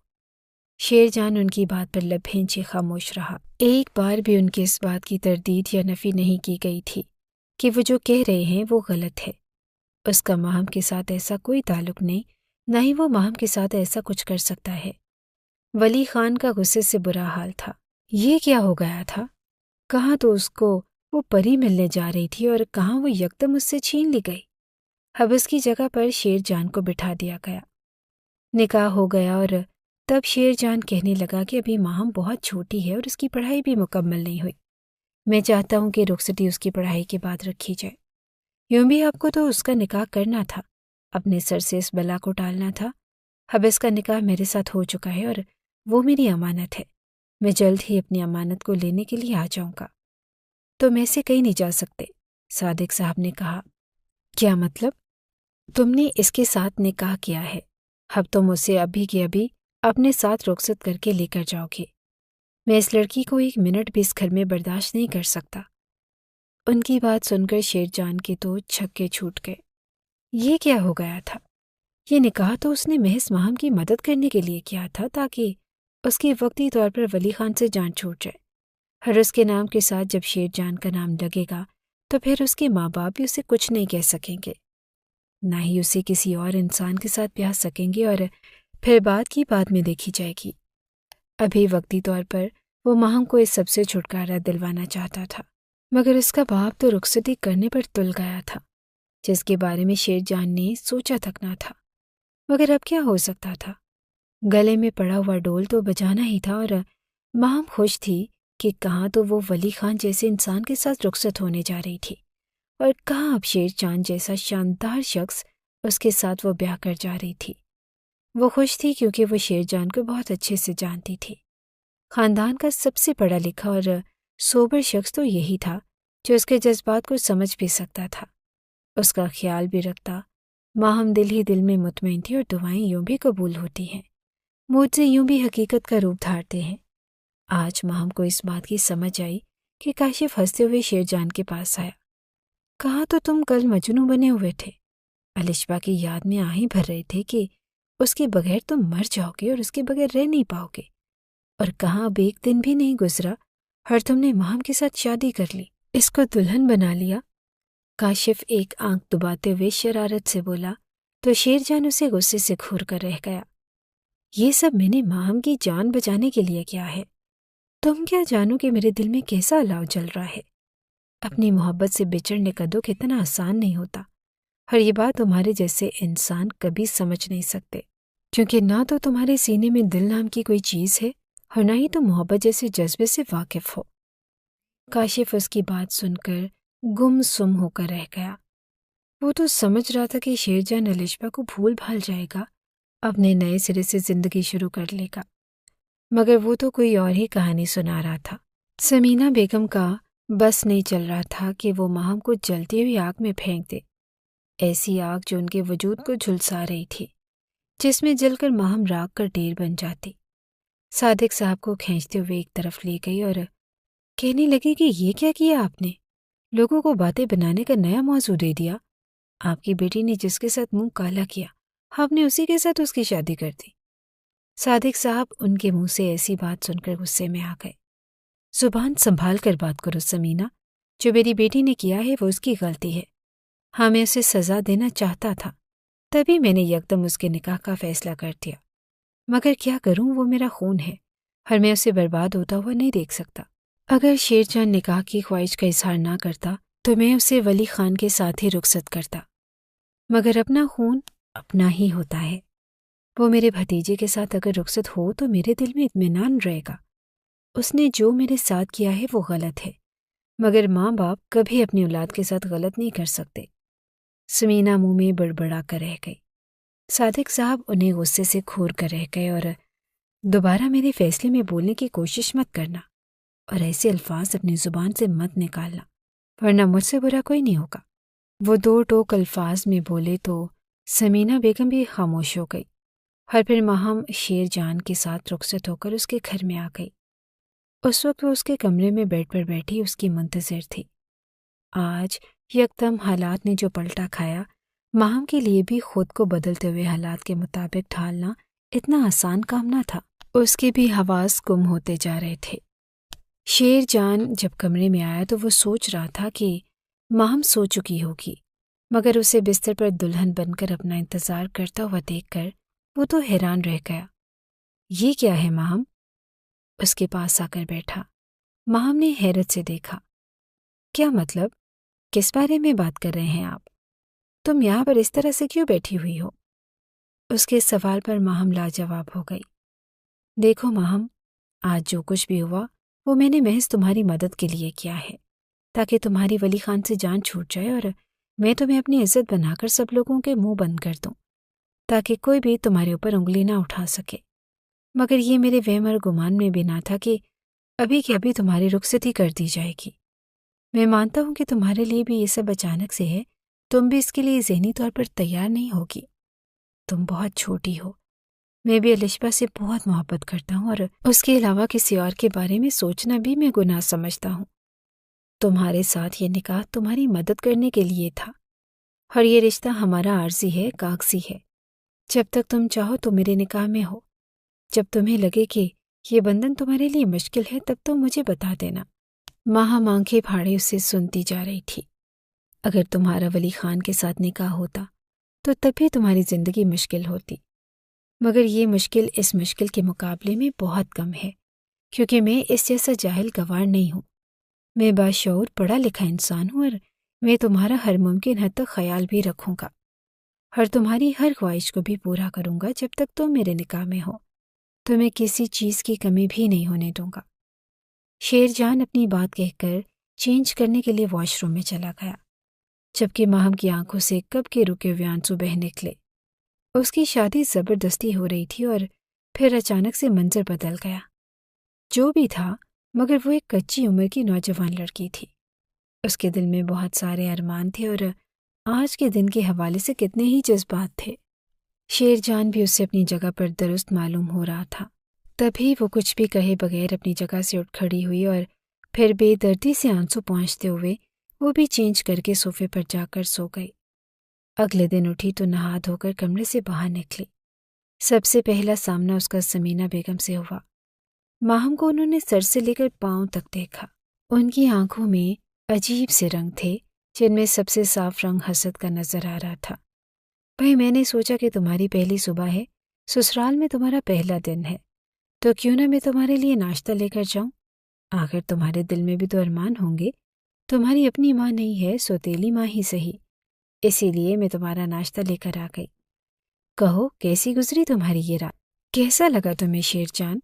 شیر جان ان کی بات پر لب بھینچے خاموش رہا۔ ایک بار بھی ان کی اس بات کی تردید یا نفی نہیں کی گئی تھی کہ وہ جو کہہ رہے ہیں وہ غلط ہے۔ اس کا ماہم کے ساتھ ایسا کوئی تعلق نہیں، نہ ہی وہ ماہم کے ساتھ ایسا کچھ کر سکتا ہے۔ ولی خان کا غصے سے برا حال تھا۔ یہ کیا ہو گیا تھا؟ کہاں تو اس کو وہ پری ملنے جا رہی تھی اور کہاں وہ یکدم اس سے چھین لی گئی۔ اب اس کی جگہ پر شیر جان کو بٹھا دیا گیا۔ نکاح ہو گیا اور تب شیر جان کہنے لگا کہ ابھی ماہم بہت چھوٹی ہے اور اس کی پڑھائی بھی مکمل نہیں ہوئی۔ میں چاہتا ہوں کہ رخصتی اس کی پڑھائی کے بعد رکھی جائے۔ یوں بھی آپ کو تو اس کا نکاح کرنا تھا، اپنے سر سے اس بلا کو ٹالنا تھا۔ اب اس کا نکاح میرے ساتھ ہو چکا ہے اور وہ میری امانت ہے، میں جلد ہی اپنی امانت کو لینے کے لیے آ جاؤں گا۔ تم ایسے کہیں نہیں جا سکتے، صادق صاحب نے کہا۔ کیا مطلب؟ تم نے اس کے ساتھ نکاح کیا ہے، اب تم اسے ابھی کے ابھی اپنے ساتھ رخصت کر کے لے کر جاؤ گے۔ میں اس لڑکی کو ایک منٹ بھی اس گھر میں برداشت نہیں کر سکتا۔ ان کی بات سن کر شیر جان کے تو چھکے چھوٹ گئے۔ یہ کیا ہو گیا تھا؟ یہ نکاح تو اس نے محض ماہم کی مدد کرنے کے لیے کیا تھا تاکہ اس کی وقتی طور پر ولی خان سے جان چھوٹ جائے، اور اس کے نام کے ساتھ جب شیر جان کا نام لگے گا تو پھر اس کے ماں باپ بھی اسے کچھ نہیں کہہ سکیں گے، نہ ہی اسے کسی اور انسان کے ساتھ بیاہ سکیں گے، اور پھر بات کی بات میں دیکھی جائے گی۔ ابھی وقتی طور پر وہ ماہم کو اس سب سے چھٹکارا دلوانا چاہتا تھا، مگر اس کا باپ تو رخصتی کرنے پر تل گیا تھا، جس کے بارے میں شیر جان نے سوچا تک نہ تھا۔ مگر اب کیا ہو سکتا تھا؟ گلے میں پڑا ہوا ڈول تو بجانا ہی تھا، اور ماہم خوش تھی کہ کہاں تو وہ ولی خان جیسے انسان کے ساتھ رخصت ہونے جا رہی تھی، اور کہاں اب شیر چاند جیسا شاندار شخص اس کے ساتھ وہ بیاہ کر جا رہی تھی۔ وہ خوش تھی کیونکہ وہ شیر جان کو بہت اچھے سے جانتی تھی۔ خاندان کا سب سے پڑھا لکھا اور سوبر شخص تو یہی تھا جو اس کے جذبات کو سمجھ بھی سکتا تھا، اس کا خیال بھی رکھتا۔ ماہم دل ہی دل میں مطمئن تھی، اور دعائیں یوں بھی قبول ہوتی ہیں، معجزے یوں بھی حقیقت کا روپ دھارتے ہیں۔ آج ماہم کو اس بات کی سمجھ آئی کہ کاشف ہنستے ہوئے شیر جان کے پاس آیا۔ کہاں تو تم کل مجنوں بنے ہوئے تھے، الشبا کی یاد میں آہیں بھر رہے تھے کہ اس کے بغیر تم مر جاؤ گے اور اس کے بغیر رہ نہیں پاؤ گے، اور کہاں اب ایک دن بھی نہیں گزرا اور تم نے ماہم کے ساتھ شادی کر لی، اس کو دلہن بنا لیا۔ کاشف ایک آنکھ دباتے ہوئے شرارت سے بولا تو شیر جان اسے غصے سے گھور کر رہ گیا۔ یہ سب میں نے ماہم کی جان بچانے کے لیے کیا ہے؟ تم کیا جانو کہ میرے دل میں کیسا الاؤ جل رہا ہے؟ اپنی محبت سے بچڑنے کا دکھ اتنا آسان نہیں ہوتا، اور یہ بات تمہارے جیسے انسان کبھی سمجھ نہیں سکتے، کیونکہ نہ تو تمہارے سینے میں دل نام کی کوئی چیز ہے اور نہ ہی تم محبت جیسے جذبے سے واقف ہو۔ کاشف اس کی بات سن کر گم سم ہو کر رہ گیا۔ وہ تو سمجھ رہا تھا کہ شیر جان الشبا کو بھول بھال جائے گا، اپنے نئے سرے سے زندگی شروع کر لے گا، مگر وہ تو کوئی اور ہی کہانی سنا رہا تھا۔ سمینہ بیگم کا بس نہیں چل رہا تھا کہ وہ ماہم کو جلتی ہوئی آگ میں پھینک دے، ایسی آگ جو ان کے وجود کو جھلسا رہی تھی، جس میں جل کر ماہم راکھ کر ڈیر بن جاتی۔ صادق صاحب کو کھینچتے ہوئے ایک طرف لے گئی اور کہنے لگی کہ یہ کیا کیا آپ نے؟ لوگوں کو باتیں بنانے کا نیا موضوع دے دیا۔ آپ کی بیٹی نے جس کے ساتھ منہ کالا کیا، آپ نے اسی کے ساتھ اس کی شادی کر دی۔ صادق صاحب ان کے منہ سے ایسی بات سن کر غصے میں آ گئے۔ زبان سنبھال کر بات کرو سمینہ، جو میری بیٹی نے کیا ہے وہ اس کی غلطی ہے، ہاں میں اسے سزا دینا چاہتا تھا، تبھی میں نے یکدم اس کے نکاح کا فیصلہ کر دیا، مگر کیا کروں، وہ میرا خون ہے اور میں اسے برباد ہوتا ہوا نہیں دیکھ سکتا۔ اگر شیر جان نکاح کی خواہش کا اظہار نہ کرتا تو میں اسے ولی خان کے ساتھ ہی رخصت کرتا، مگر اپنا خون اپنا ہی ہوتا ہے۔ وہ میرے بھتیجے کے ساتھ اگر رخصت ہو تو میرے دل میں اطمینان رہے گا۔ اس نے جو میرے ساتھ کیا ہے وہ غلط ہے، مگر ماں باپ کبھی اپنی اولاد کے ساتھ غلط نہیں کر سکتے۔ سمینہ منہ میں بڑبڑا کر رہ گئی۔ صادق صاحب انہیں غصے سے گھور کر رہ گئے اور دوبارہ میرے فیصلے میں بولنے کی کوشش مت کرنا، اور ایسے الفاظ اپنی زبان سے مت نکالنا، ورنہ مجھ سے برا کوئی نہیں ہوگا۔ وہ دو ٹوک الفاظ میں بولے تو سمینہ بیگم بھی خاموش ہو گئی، اور پھر ماہم شیر جان کے ساتھ رخصت ہو کر اس کے گھر میں آ گئی۔ اس وقت وہ اس کے کمرے میں بیڈ پر بیٹھی اس کی منتظر تھی۔ آج یکدم حالات نے جو پلٹا کھایا، ماہم کے لیے بھی خود کو بدلتے ہوئے حالات کے مطابق ڈھالنا اتنا آسان کام نہ تھا۔ اس کے بھی حواس گم ہوتے جا رہے تھے۔ شیر جان جب کمرے میں آیا تو وہ سوچ رہا تھا کہ ماہم سو چکی ہوگی، مگر اسے بستر پر دلہن بن کر اپنا انتظار کرتا ہوا دیکھ کر وہ تو حیران رہ گیا۔ یہ کیا ہے ماہم؟ اس کے پاس آ کر بیٹھا۔ ماہم نے حیرت سے دیکھا۔ کیا مطلب؟ کس بارے میں بات کر رہے ہیں آپ؟ تم یہاں پر اس طرح سے کیوں بیٹھی ہوئی ہو؟ اس کے سوال پر ماہم لاجواب ہو گئی۔ دیکھو ماہم، آج جو کچھ بھی ہوا وہ میں نے محض تمہاری مدد کے لیے کیا ہے، تاکہ تمہاری ولی خان سے جان چھوٹ جائے اور میں تمہیں اپنی عزت بنا کر سب لوگوں کے منہ بند کر دوں، تاکہ کوئی بھی تمہارے اوپر انگلی نہ اٹھا سکے۔ مگر یہ میرے وہم اور گمان میں بھی نہ تھا کہ ابھی کے ابھی تمہاری رخصتی کر دی جائے گی۔ میں مانتا ہوں کہ تمہارے لیے بھی یہ سب اچانک سے ہے، تم بھی اس کے لیے ذہنی طور پر تیار نہیں ہوگی۔ تم بہت چھوٹی ہو، میں بھی الشبا سے بہت محبت کرتا ہوں اور اس کے علاوہ کسی اور کے بارے میں سوچنا بھی میں گناہ سمجھتا ہوں۔ تمہارے ساتھ یہ نکاح تمہاری مدد کرنے کے لیے تھا، اور یہ رشتہ ہمارا عارضی ہے، کاغذی ہے۔ جب تک تم چاہو تو میرے نکاح میں ہو، جب تمہیں لگے کہ یہ بندھن تمہارے لیے مشکل ہے تب تو مجھے بتا دینا۔ ماہم آنکھیں پھاڑے اسے سنتی جا رہی تھی۔ اگر تمہارا ولی خان کے ساتھ نکاح ہوتا تو تب بھی تمہاری زندگی مشکل ہوتی، مگر یہ مشکل اس مشکل کے مقابلے میں بہت کم ہے، کیونکہ میں اس جیسا جاہل گوار نہیں ہوں۔ میں باشعور پڑھا لکھا انسان ہوں، اور میں تمہارا ہر ممکن حد تک خیال بھی رکھوں گا، اور تمہاری ہر خواہش کو بھی پورا کروں گا جب تک تم میرے نکاح میں ہو۔ تمہیں کسی چیز کی کمی بھی نہیں ہونے دوں گا۔ شیر جان اپنی بات کہہ کر چینج کرنے کے لیے واش روم میں چلا گیا، جبکہ ماہم کی آنکھوں سے کب کے رکے ہوئے آنسو بہہ نکلے۔ اس کی شادی زبردستی ہو رہی تھی اور پھر اچانک سے منظر بدل گیا۔ جو بھی تھا، مگر وہ ایک کچی عمر کی نوجوان لڑکی تھی۔ اس کے دل میں بہت سارے ارمان تھے اور آج کے دن کے حوالے سے کتنے ہی جذبات تھے۔ شیر جان بھی اسے اپنی جگہ پر درست معلوم ہو رہا تھا۔ تبھی وہ کچھ بھی کہے بغیر اپنی جگہ سے اٹھ کھڑی ہوئی اور پھر بے دردی سے آنسو پہنچتے ہوئے وہ بھی چینج کر کے صوفے پر جا کر سو گئی۔ اگلے دن اٹھی تو نہا دھو کر کمرے سے باہر نکلی۔ سب سے پہلا سامنا اس کا سمینہ بیگم سے ہوا۔ ماہم کو انہوں نے سر سے لے کر پاؤں تک دیکھا۔ ان کی آنکھوں میں عجیب سے رنگ تھے، جن میں سب سے صاف رنگ حسد کا نظر آ رہا تھا۔ بھائی، میں نے سوچا کہ تمہاری پہلی صبح ہے، سسرال میں تمہارا پہلا دن ہے، تو کیوں نہ میں تمہارے لیے ناشتہ لے کر جاؤں؟ آخر تمہارے دل میں بھی تو ارمان ہوں گے۔ تمہاری اپنی ماں نہیں ہے، سوتیلی ماں ہی صحیح، اسی لیے میں تمہارا ناشتہ لے کر آ گئی۔ کہو، کیسی گزری تمہاری یہ رات؟ کیسا لگا تمہیں شیر جان؟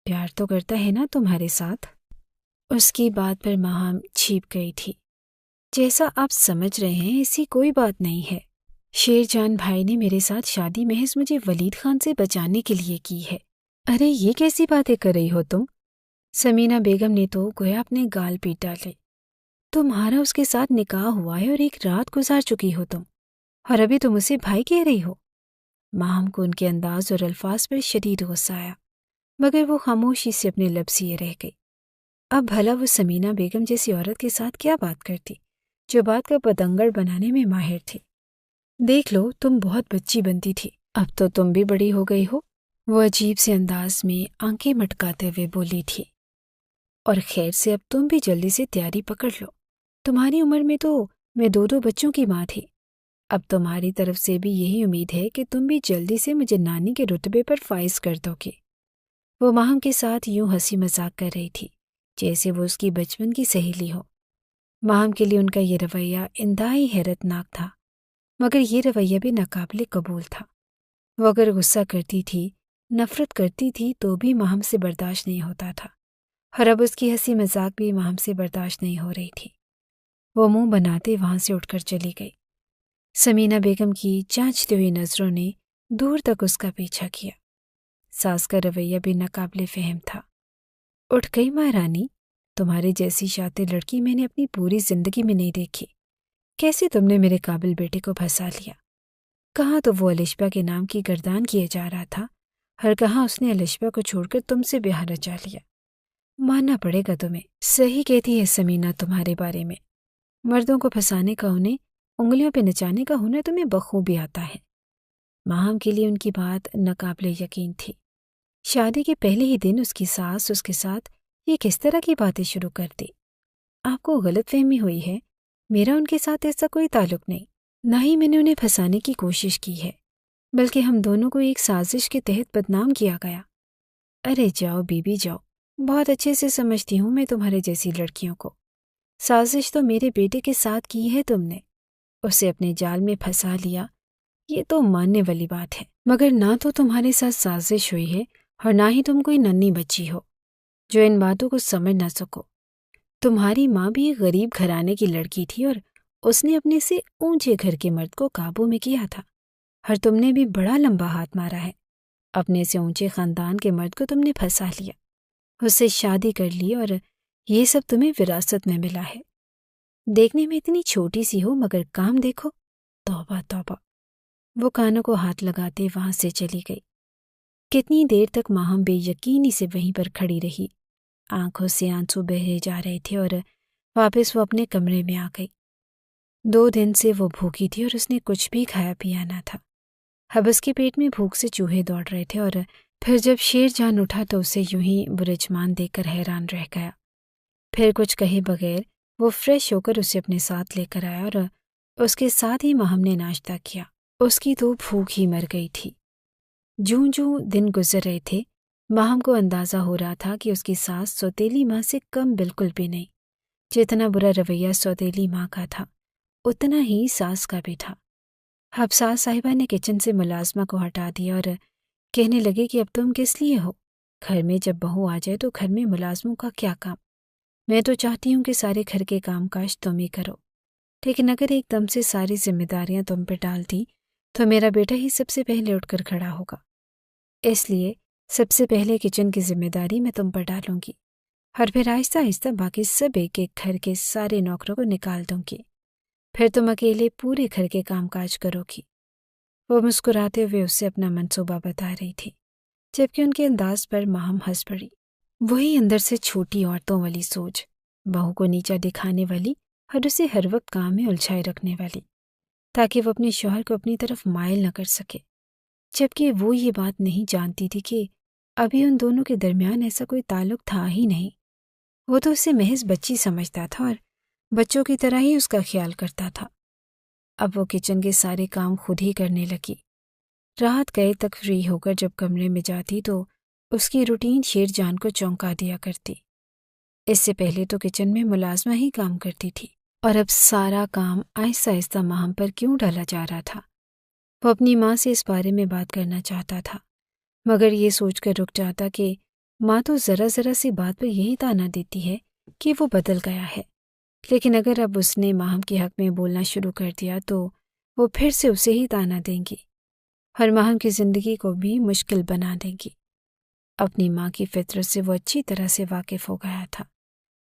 پیار تو کرتا ہے نا تمہارے ساتھ؟ اس کی بات پر ماہم چھیپ گئی تھی۔ جیسا آپ سمجھ رہے ہیں ایسی کوئی بات نہیں ہے۔ شیر جان بھائی نے میرے ساتھ شادی محض مجھے ولید خان سے بچانے کے لیے کی ہے۔ ارے یہ کیسی باتیں کر رہی ہو تم؟ سمینہ بیگم نے تو گویا اپنے گال پیٹ ڈالے۔ تمہارا اس کے ساتھ نکاح ہوا ہے اور ایک رات گزار چکی ہو تم، اور ابھی تم اسے بھائی کہہ رہی ہو۔ ماہم کو ان کے انداز اور الفاظ پر شدید غصہ آیا، مگر وہ خاموشی سے اپنے لب سیے رہ گئی۔ اب بھلا وہ سمینہ بیگم جیسی عورت کے ساتھ کیا بات کرتی جو بات کا پتنگڑ بنانے میں ماہر تھی؟ دیکھ لو، تم بہت بچی بنتی تھی، اب تو تم بھی بڑی ہو گئی ہو، وہ عجیب سے انداز میں آنکھیں مٹکاتے ہوئے بولی تھی۔ اور خیر سے اب تم بھی جلدی سے تیاری پکڑ لو، تمہاری عمر میں تو میں 2 بچوں کی ماں تھی، اب تمہاری طرف سے بھی یہی امید ہے کہ تم بھی جلدی سے مجھے نانی کے رتبے پر فائز کر دو گے۔ وہ ماہم کے ساتھ یوں ہنسی مذاق کر رہی تھی جیسے وہ اس کی بچپن کی سہیلی ہو۔ ماہم کے لیے ان کا یہ رویہ انتہائی حیرت ناک تھا، مگر یہ رویہ بھی ناقابل قبول تھا۔ وہ اگر غصہ کرتی تھی، نفرت کرتی تھی تو بھی ماہم سے برداشت نہیں ہوتا تھا، اور اب اس کی ہنسی مذاق بھی ماہم سے برداشت نہیں ہو رہی تھی۔ وہ منہ بناتے وہاں سے اٹھ کر چلی گئی۔ سمینہ بیگم کی جانچتی ہوئی نظروں نے دور تک اس کا پیچھا کیا۔ ساس کا رویہ بھی ناقابل فہم تھا۔ اٹھ گئی مہارانی، تمہارے جیسی شاطر لڑکی میں نے اپنی پوری زندگی میں نہیں دیکھی۔ کیسے تم نے میرے قابل بیٹے کو پھنسا لیا؟ کہاں تو وہ الشبہ کے نام کی گردان کیے جا رہا تھا، اور کہاں اس نے الشبہ کو چھوڑ کر تم سے بیاہ رچا لیا۔ ماننا پڑے گا تمہیں، صحیح کہتی ہے سمینہ تمہارے بارے میں، مردوں کو پھنسانے کا انہیں انگلیوں پہ نچانے کا ہنر تمہیں بخوبی آتا ہے۔ ماہم کے لیے ان کی بات ناقابل یقین تھی۔ شادی کے پہلے ہی دن اس کی ساس اس کے ساتھ یہ کس طرح کی باتیں شروع کر دی؟ آپ کو غلط فہمی ہوئی ہے، میرا ان کے ساتھ ایسا کوئی تعلق نہیں، نہ ہی میں نے انہیں پھنسانے کی کوشش کی ہے، بلکہ ہم دونوں کو ایک سازش کے تحت بدنام کیا گیا۔ ارے جاؤ بی بی جاؤ، بہت اچھے سے سمجھتی ہوں میں تمہارے جیسی لڑکیوں کو۔ سازش تو میرے بیٹے کے ساتھ کی ہے تم نے، اسے اپنے جال میں پھنسا لیا، یہ تو ماننے والی بات ہے، مگر نہ تو تمہارے ساتھ سازش ہوئی ہے اور نہ ہی تم کوئی ننھی بچی ہو جو ان باتوں کو سمجھ نہ سکو۔ تمہاری ماں بھی ایک غریب گھرانے کی لڑکی تھی اور اس نے اپنے سے اونچے گھر کے مرد کو قابو میں کیا تھا، اور تم نے بھی بڑا لمبا ہاتھ مارا ہے، اپنے سے اونچے خاندان کے مرد کو تم نے پھنسا لیا، اس سے شادی کر لی، اور یہ سب تمہیں وراثت میں ملا ہے۔ دیکھنے میں اتنی چھوٹی سی ہو مگر کام دیکھو، توبہ توبہ۔ وہ کانوں کو ہاتھ لگاتے وہاں سے چلی گئی۔ کتنی دیر تک ماہم بے یقینی سے وہیں پر کھڑی رہی، آنکھوں سے آنسو بہے جا رہے تھے، اور واپس وہ اپنے کمرے میں آ گئی۔ 2 دن سے وہ بھوکی تھی اور اس نے کچھ بھی کھایا پیا نہ تھا۔ اب اس کے پیٹ میں بھوک سے چوہے دوڑ رہے تھے اور پھر جب شیر جان اٹھا تو اسے یوں ہی برجمان دیکھ کر حیران رہ گیا۔ پھر کچھ کہے بغیر وہ فریش ہو کر اسے اپنے ساتھ لے کر آیا اور اس کے ساتھ ہی ماہم نے ناشتہ کیا۔ اس کی تو بھوک ہی مر گئی تھی۔ جوں جوں دن گزر رہے تھے، ماہم کو اندازہ ہو رہا تھا کہ اس کی ساس سوتیلی ماں سے کم بالکل بھی نہیں۔ جتنا برا رویہ سوتیلی ماں کا تھا، اتنا ہی ساس کا بھی تھا۔ اب ساس صاحبہ نے کچن سے ملازمہ کو ہٹا دیا اور کہنے لگے کہ اب تم کس لیے ہو؟ گھر میں جب بہو آ جائے تو گھر میں ملازموں کا کیا کام؟ میں تو چاہتی ہوں کہ سارے گھر کے کام کاج تم ہی کرو، لیکن اگر ایک دم سے ساری ذمہ داریاں تم پہ ڈال دی تو میرا بیٹا ہی سب سے پہلے اٹھ کر کھڑا ہوگا۔ اس لیے سب سے پہلے کچن کی ذمہ داری میں تم پر ڈالوں گی، اور پھر آہستہ آہستہ باقی سب ایک ایک گھر کے سارے نوکروں کو نکال دوں گی، پھر تم اکیلے پورے گھر کے کام کاج کرو گی۔ وہ مسکراتے ہوئے اس سے اپنا منصوبہ بتا رہی تھی، جبکہ ان کے انداز پر ماہم ہنس پڑی۔ وہی اندر سے چھوٹی عورتوں والی سوچ، بہو کو نیچا دکھانے والی اور اسے ہر وقت کام میں الجھائے رکھنے والی، تاکہ وہ اپنے شوہر کو اپنی طرف مائل نہ کر سکے، جبکہ وہ یہ بات نہیں جانتی تھی کہ ابھی ان دونوں کے درمیان ایسا کوئی تعلق تھا ہی نہیں۔ وہ تو اسے محض بچی سمجھتا تھا اور بچوں کی طرح ہی اس کا خیال کرتا تھا۔ اب وہ کچن کے سارے کام خود ہی کرنے لگی۔ رات گئے تک فری ہو کر جب کمرے میں جاتی تو اس کی روٹین شیر جان کو چونکا دیا کرتی۔ اس سے پہلے تو کچن میں ملازمہ ہی کام کرتی تھی، اور اب سارا کام آہستہ آہستہ ماہم پر کیوں ڈالا جا رہا تھا؟ وہ اپنی ماں سے اس بارے میں بات کرنا چاہتا تھا، مگر یہ سوچ کر رک جاتا کہ ماں تو ذرا ذرا سی بات پر یہی طعنہ دیتی ہے کہ وہ بدل گیا ہے، لیکن اگر اب اس نے ماہم کے حق میں بولنا شروع کر دیا تو وہ پھر سے اسے ہی طعنہ دیں گی اور ماہم کی زندگی کو بھی مشکل بنا دیں گی۔ اپنی ماں کی فطرت سے وہ اچھی طرح سے واقف ہو گیا تھا،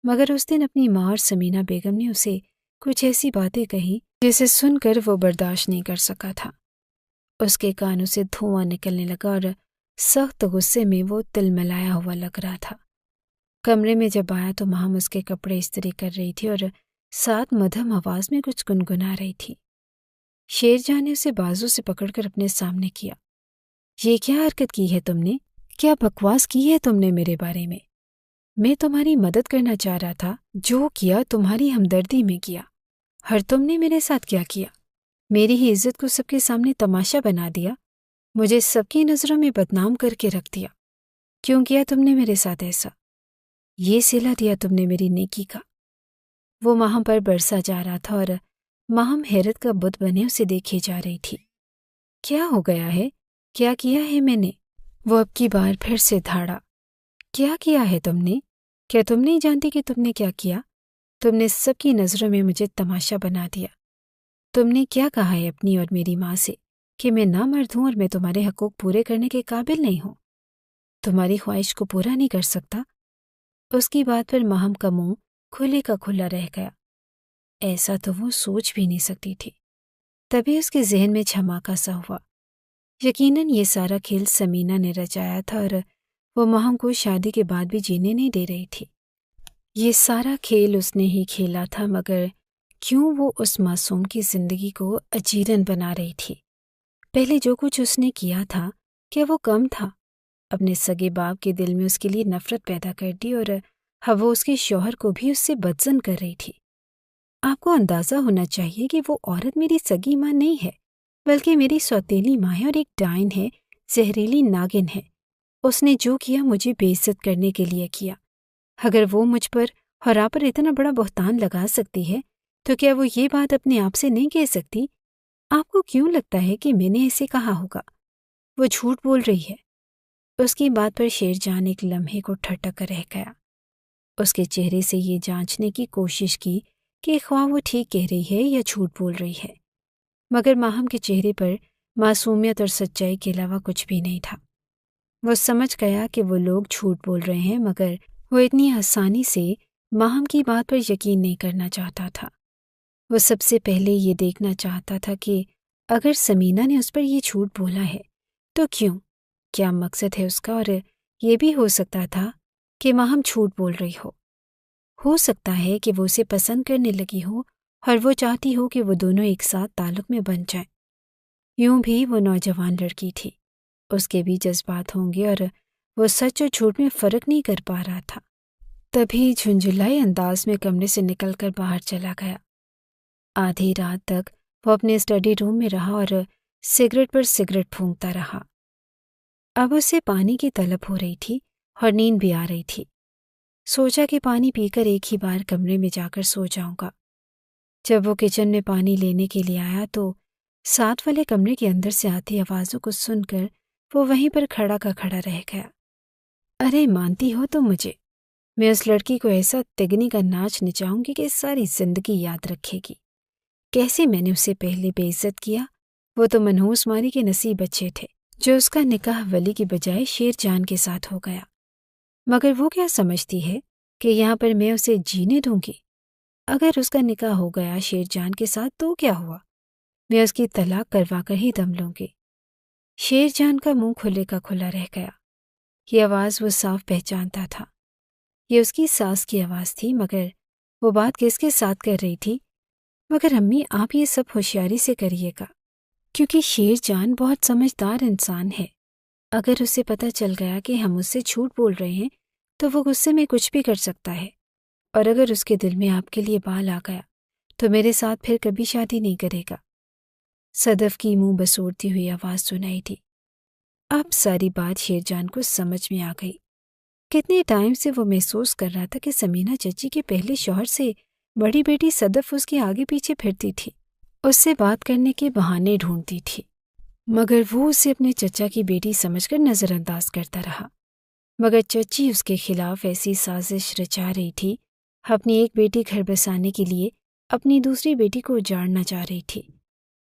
مگر اس دن اپنی ماں اور سمینہ بیگم نے اسے کچھ ایسی باتیں کہیں جسے سن کر وہ برداشت نہیں کر سکا تھا۔ اس کے کانوں سے دھواں نکلنے لگا اور سخت غصے میں وہ تلملایا ہوا لگ رہا تھا۔ کمرے میں جب آیا تو ماہم اس کے کپڑے استری کر رہی تھی اور ساتھ مدھم آواز میں کچھ گنگنا رہی تھی۔ شیر جان نے اسے بازو سے پکڑ کر اپنے سامنے کیا۔ یہ کیا حرکت کی ہے تم نے؟ کیا بکواس کی ہے تم نے میرے بارے میں؟ میں تمہاری مدد کرنا چاہ رہا تھا، جو کیا تمہاری ہمدردی میں کیا، اور تم نے میرے ساتھ کیا کیا؟ میری ہی عزت کو سب کے سامنے تماشا بنا دیا، مجھے سب کی نظروں میں بدنام کر کے رکھ دیا۔ کیوں کیا تم نے میرے ساتھ ایسا؟ یہ صلہ دیا تم نے میری نیکی کا۔ وہ ماہم پر برسا جا رہا تھا اور ماہم حیرت کا بت بنے اسے دیکھے جا رہی تھی۔ کیا ہو گیا ہے؟ کیا کیا ہے میں نے؟ وہ اب کی بار پھر سے دھاڑا۔ کیا کیا ہے تم نے؟ کیا تم نہیں جانتی کہ تم نے کیا کیا؟ تم نے سب کی نظروں میں مجھے تماشا بنا دیا۔ تم نے کیا کہا ہے اپنی اور میری ماں سے کہ میں نامرد ہوں اور میں تمہارے حقوق پورے کرنے کے قابل نہیں ہوں، تمہاری خواہش کو پورا نہیں کر سکتا؟ اس کی بات پر ماہم کا منہ کھلے کا کھلا رہ گیا۔ ایسا تو وہ سوچ بھی نہیں سکتی تھی۔ تبھی اس کے ذہن میں جھماکا سا ہوا۔ یقیناً یہ سارا کھیل سمینہ نے رچایا تھا اور وہ ماہم کو شادی کے بعد بھی جینے نہیں دے رہی تھی۔ یہ سارا کھیل اس نے ہی کھیلا تھا، مگر کیوں وہ اس معصوم کی زندگی کو اجیرن بنا رہی تھی؟ پہلے جو کچھ اس نے کیا تھا کیا وہ کم تھا؟ اپنے سگے باپ کے دل میں اس کے لیے نفرت پیدا کر دی اور اب وہ اس کے شوہر کو بھی اس سے بدظن کر رہی تھی۔ آپ کو اندازہ ہونا چاہیے کہ وہ عورت میری سگی ماں نہیں ہے، بلکہ میری سوتیلی ماں ہے اور ایک ڈائن ہے، زہریلی ناگن ہے۔ اس نے جو کیا مجھے بے عزت کرنے کے لیے کیا۔ اگر وہ مجھ پر اور آپ پر اتنا بڑا بہتان لگا سکتی ہے تو کیا وہ یہ بات اپنے آپ سے نہیں کہہ سکتی؟ آپ کو کیوں لگتا ہے کہ میں نے اسے کہا ہوگا؟ وہ جھوٹ بول رہی ہے۔ اس کی بات پر شیر جان ایک لمحے کو ٹھٹک کر رہ گیا۔ اس کے چہرے سے یہ جانچنے کی کوشش کی کہ خواہ وہ ٹھیک کہہ رہی ہے یا جھوٹ بول رہی ہے، مگر ماہم کے چہرے پر معصومیت اور سچائی کے علاوہ کچھ بھی نہیں تھا۔ وہ سمجھ گیا کہ وہ لوگ جھوٹ بول رہے ہیں، مگر وہ اتنی آسانی سے ماہم کی بات پر یقین نہیں کرنا چاہتا تھا۔ وہ سب سے پہلے یہ دیکھنا چاہتا تھا کہ اگر سمینہ نے اس پر یہ جھوٹ بولا ہے تو کیوں؟ کیا مقصد ہے اس کا؟ اور یہ بھی ہو سکتا تھا کہ ماہم جھوٹ بول رہی ہو سکتا ہے کہ وہ اسے پسند کرنے لگی ہو اور وہ چاہتی ہو کہ وہ دونوں ایک ساتھ تعلق میں بن جائیں۔ یوں بھی وہ نوجوان لڑکی تھی، اس کے بھی جذبات ہوں گے اور وہ سچ اور جھوٹ میں فرق نہیں کر پا رہا تھا۔ تبھی جھنجھلائے انداز میں کمرے سے نکل کر باہر چلا گیا۔ آدھی رات تک وہ اپنے اسٹڈی روم میں رہا اور سگریٹ پر سگریٹ پھونکتا رہا۔ اب اسے پانی کی طلب ہو رہی تھی اور نیند بھی آ رہی تھی۔ سوچا کہ پانی پی کر ایک ہی بار کمرے میں جا کر سو جاؤں گا۔ جب وہ کچن میں پانی لینے کے لیے آیا تو ساتھ والے کمرے کے اندر سے آتی آوازوں کو سن کر وہ وہیں پر کھڑا کا کھڑا رہ گیا۔ ارے مانتی ہو تو مجھے، میں اس لڑکی کو ایسا تگنی کا ناچ نچاؤں گی کہ ساری زندگی یاد رکھے گی۔ کیسے میں نے اسے پہلے بے عزت کیا۔ وہ تو منحوس ماری کے نصیب بچے تھے جو اس کا نکاح ولی کی بجائے شیر جان کے ساتھ ہو گیا۔ مگر وہ کیا سمجھتی ہے کہ یہاں پر میں اسے جینے دوں گی؟ اگر اس کا نکاح ہو گیا شیر جان کے ساتھ تو کیا ہوا؟ میں اس کی طلاق کروا کر ہی دم لوں گی۔ شیر جان کا منہ کھلے کا کھلا رہ گیا۔ یہ آواز وہ صاف پہچانتا تھا۔ یہ اس کی ساس کی آواز تھی، مگر وہ بات کس کے ساتھ کر رہی تھی؟ مگر امی آپ یہ سب ہوشیاری سے کریے گا، کیونکہ شیر جان بہت سمجھدار انسان ہے۔ اگر اسے پتہ چل گیا کہ ہم اس سے جھوٹ بول رہے ہیں تو وہ غصے میں کچھ بھی کر سکتا ہے، اور اگر اس کے دل میں آپ کے لیے بال آ گیا تو میرے ساتھ پھر کبھی شادی نہیں کرے گا۔ صدف کی منہ بسوڑتی ہوئی آواز سنائی دی۔ اب ساری بات شیر جان کو سمجھ میں آ گئی۔ کتنے ٹائم سے وہ محسوس کر رہا تھا کہ سمینہ چچی کے پہلے شوہر سے بڑی بیٹی صدف اس کے آگے پیچھے پھرتی تھی، اس سے بات کرنے کے بہانے ڈھونڈتی تھی، مگر وہ اسے اپنے چچا کی بیٹی سمجھ کر نظر انداز کرتا رہا۔ مگر چچی اس کے خلاف ایسی سازش رچا رہی تھی، اپنی ایک بیٹی گھر بسانے کے لیے اپنی دوسری بیٹی کو اجاڑنا چاہ رہی تھی۔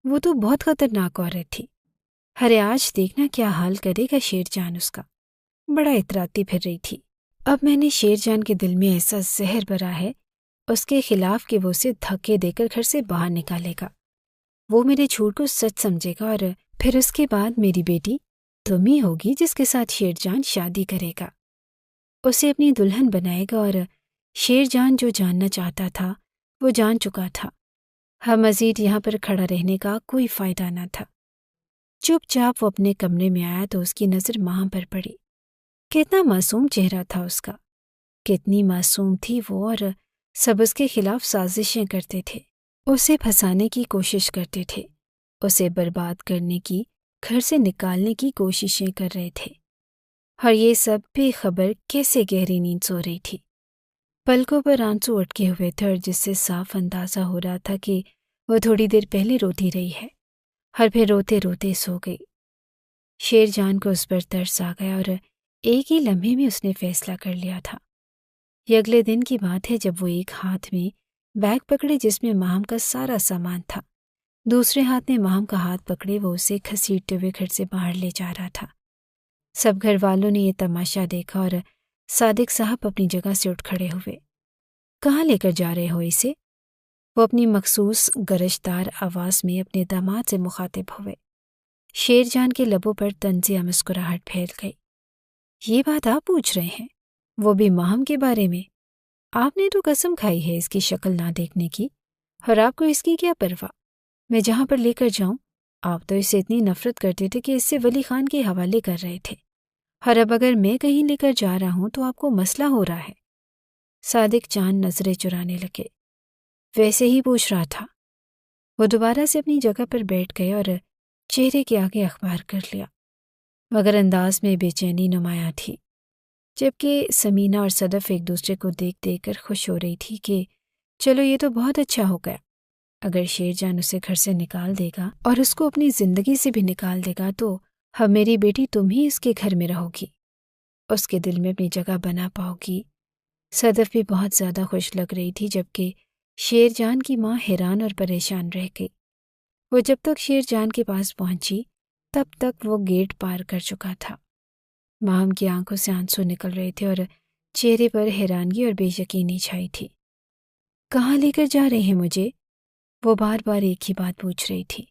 وہ تو بہت خطرناک عورت تھی۔ ارے آج دیکھنا کیا حال کرے گا شیر جان اس کا۔ بڑا اتراتی پھر رہی تھی۔ اب میں نے شیر جان کے دل میں ایسا زہر بھرا ہے اس کے خلاف کہ وہ اسے دھکے دے کر گھر سے باہر نکالے گا۔ وہ میرے جھوٹ کو سچ سمجھے گا اور پھر اس کے بعد میری بیٹی تم ہی ہوگی جس کے ساتھ شیر جان شادی کرے گا، اسے اپنی دلہن بنائے گا، اور شیر جان جو جاننا چاہتا تھا وہ جان چکا تھا۔ ہم مزید یہاں پر کھڑا رہنے کا کوئی فائدہ نہ تھا۔ چپ چاپ وہ اپنے کمرے میں آیا تو اس کی نظر ماں پر پڑی۔ کتنا معصوم چہرہ تھا اس کا، کتنی معصوم تھی وہ، اور سب اس کے خلاف سازشیں کرتے تھے، اسے پھنسانے کی کوشش کرتے تھے، اسے برباد کرنے کی، گھر سے نکالنے کی کوششیں کر رہے تھے، اور یہ سب بے خبر کیسے گہری نیند سو رہی تھی۔ پلکوں پر آنسو اٹکے ہوئے تھے، اور جس سے صاف اندازہ ہو رہا تھا کہ وہ تھوڑی دیر پہلے روتی رہی ہے اور پھر روتے روتے سو گئی۔ شیر جان کو اس پر ترس آ گیا اور ایک ہی لمحے میں اس نے فیصلہ کر لیا تھا۔ یہ اگلے دن کی بات ہے جب وہ ایک ہاتھ میں بیگ پکڑے جس میں ماہم کا سارا سامان تھا، دوسرے ہاتھ میں ماہم کا ہاتھ پکڑے وہ اسے گھسیٹتے ہوئے گھر سے باہر لے جا رہا تھا۔ سب گھر والوں نے یہ تماشا دیکھا اور صادق صاحب اپنی جگہ سے اٹھ کھڑے ہوئے۔ کہاں لے کر جا رہے ہو اسے؟ وہ اپنی مخصوص گرجدار آواز میں اپنے داماد سے مخاطب ہوئے۔ شیر جان کے لبوں پر طنزیہ مسکراہٹ پھیل گئی۔ یہ بات آپ پوچھ رہے ہیں؟ وہ بھی ماہم کے بارے میں؟ آپ نے تو قسم کھائی ہے اس کی شکل نہ دیکھنے کی، اور آپ کو اس کی کیا پرواہ؟ میں جہاں پر لے کر جاؤں، آپ تو اس سے اتنی نفرت کرتے تھے کہ اس سے ولی خان کے حوالے کر رہے تھے، اور اب اگر میں کہیں لے کر جا رہا ہوں تو آپ کو مسئلہ ہو رہا ہے۔ صادق چاند نظریں چرانے لگے۔ ویسے ہی پوچھ رہا تھا۔ وہ دوبارہ سے اپنی جگہ پر بیٹھ گئے اور چہرے کے آگے اخبار کر لیا، مگر انداز میں بے چینی نمایاں تھی، جبکہ سمینہ اور صدف ایک دوسرے کو دیکھ دیکھ کر خوش ہو رہی تھی کہ چلو یہ تو بہت اچھا ہو گیا۔ اگر شیر جان اسے گھر سے نکال دے گا اور اس کو اپنی زندگی سے بھی نکال دے گا تو اب میری بیٹی تم ہی اس کے گھر میں رہو گی، اس کے دل میں اپنی جگہ بنا پاؤ گی۔ صدف بھی بہت زیادہ خوش لگ رہی تھی، جبکہ شیر جان کی ماں حیران اور پریشان رہ گئی۔ وہ جب تک شیر جان کے پاس پہنچی تب تک وہ گیٹ پار کر چکا تھا۔ ماہم کی آنکھوں سے آنسو نکل رہے تھے اور چہرے پر حیرانگی اور بے یقینی چھائی تھی۔ کہاں لے کر جا رہے ہیں مجھے؟ وہ بار بار ایک ہی بات پوچھ رہی تھی،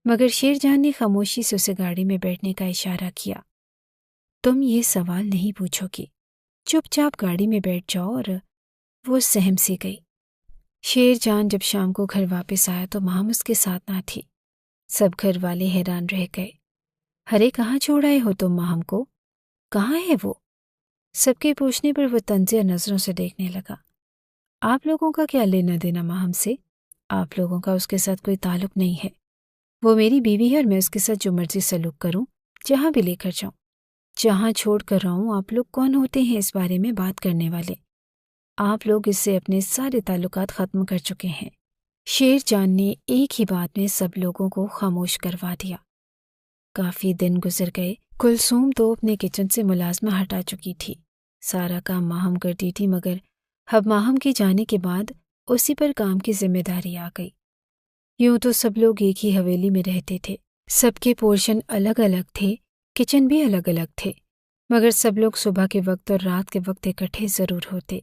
مگر شیر جان نے خاموشی سے اسے گاڑی میں بیٹھنے کا اشارہ کیا۔ تم یہ سوال نہیں پوچھو گی، چپ چاپ گاڑی میں بیٹھ جاؤ، اور وہ سہم سی گئی۔ شیر جان جب شام کو گھر واپس آیا تو ماہم اس کے ساتھ نہ تھی۔ سب گھر والے حیران رہ گئے۔ ارے کہاں چھوڑ آئے ہو تم ماہم کو؟ کہاں ہے وہ؟ سب کے پوچھنے پر وہ طنزیہ نظروں سے دیکھنے لگا۔ آپ لوگوں کا کیا لینا دینا ماہم سے؟ آپ لوگوں کا اس کے ساتھ کوئی تعلق نہیں ہے۔ وہ میری بیوی ہے اور میں اس کے ساتھ جو مرضی سلوک کروں، جہاں بھی لے کر جاؤں، جہاں چھوڑ کر رہوں۔ آپ لوگ کون ہوتے ہیں اس بارے میں بات کرنے والے؟ آپ لوگ اس سے اپنے سارے تعلقات ختم کر چکے ہیں۔ شیر جان نے ایک ہی بات میں سب لوگوں کو خاموش کروا دیا۔ کافی دن گزر گئے۔ کلثوم تو اپنے کچن سے ملازمہ ہٹا چکی تھی، سارا کام ماہم کرتی تھی، مگر اب ماہم کے جانے کے بعد اسی پر کام کی ذمہ داری آ گئی۔ یوں تو سب لوگ ایک ہی حویلی میں رہتے تھے، سب کے پورشن الگ الگ تھے، کچن بھی الگ الگ تھے، مگر سب لوگ صبح کے وقت اور رات کے وقت اکٹھے ضرور ہوتے۔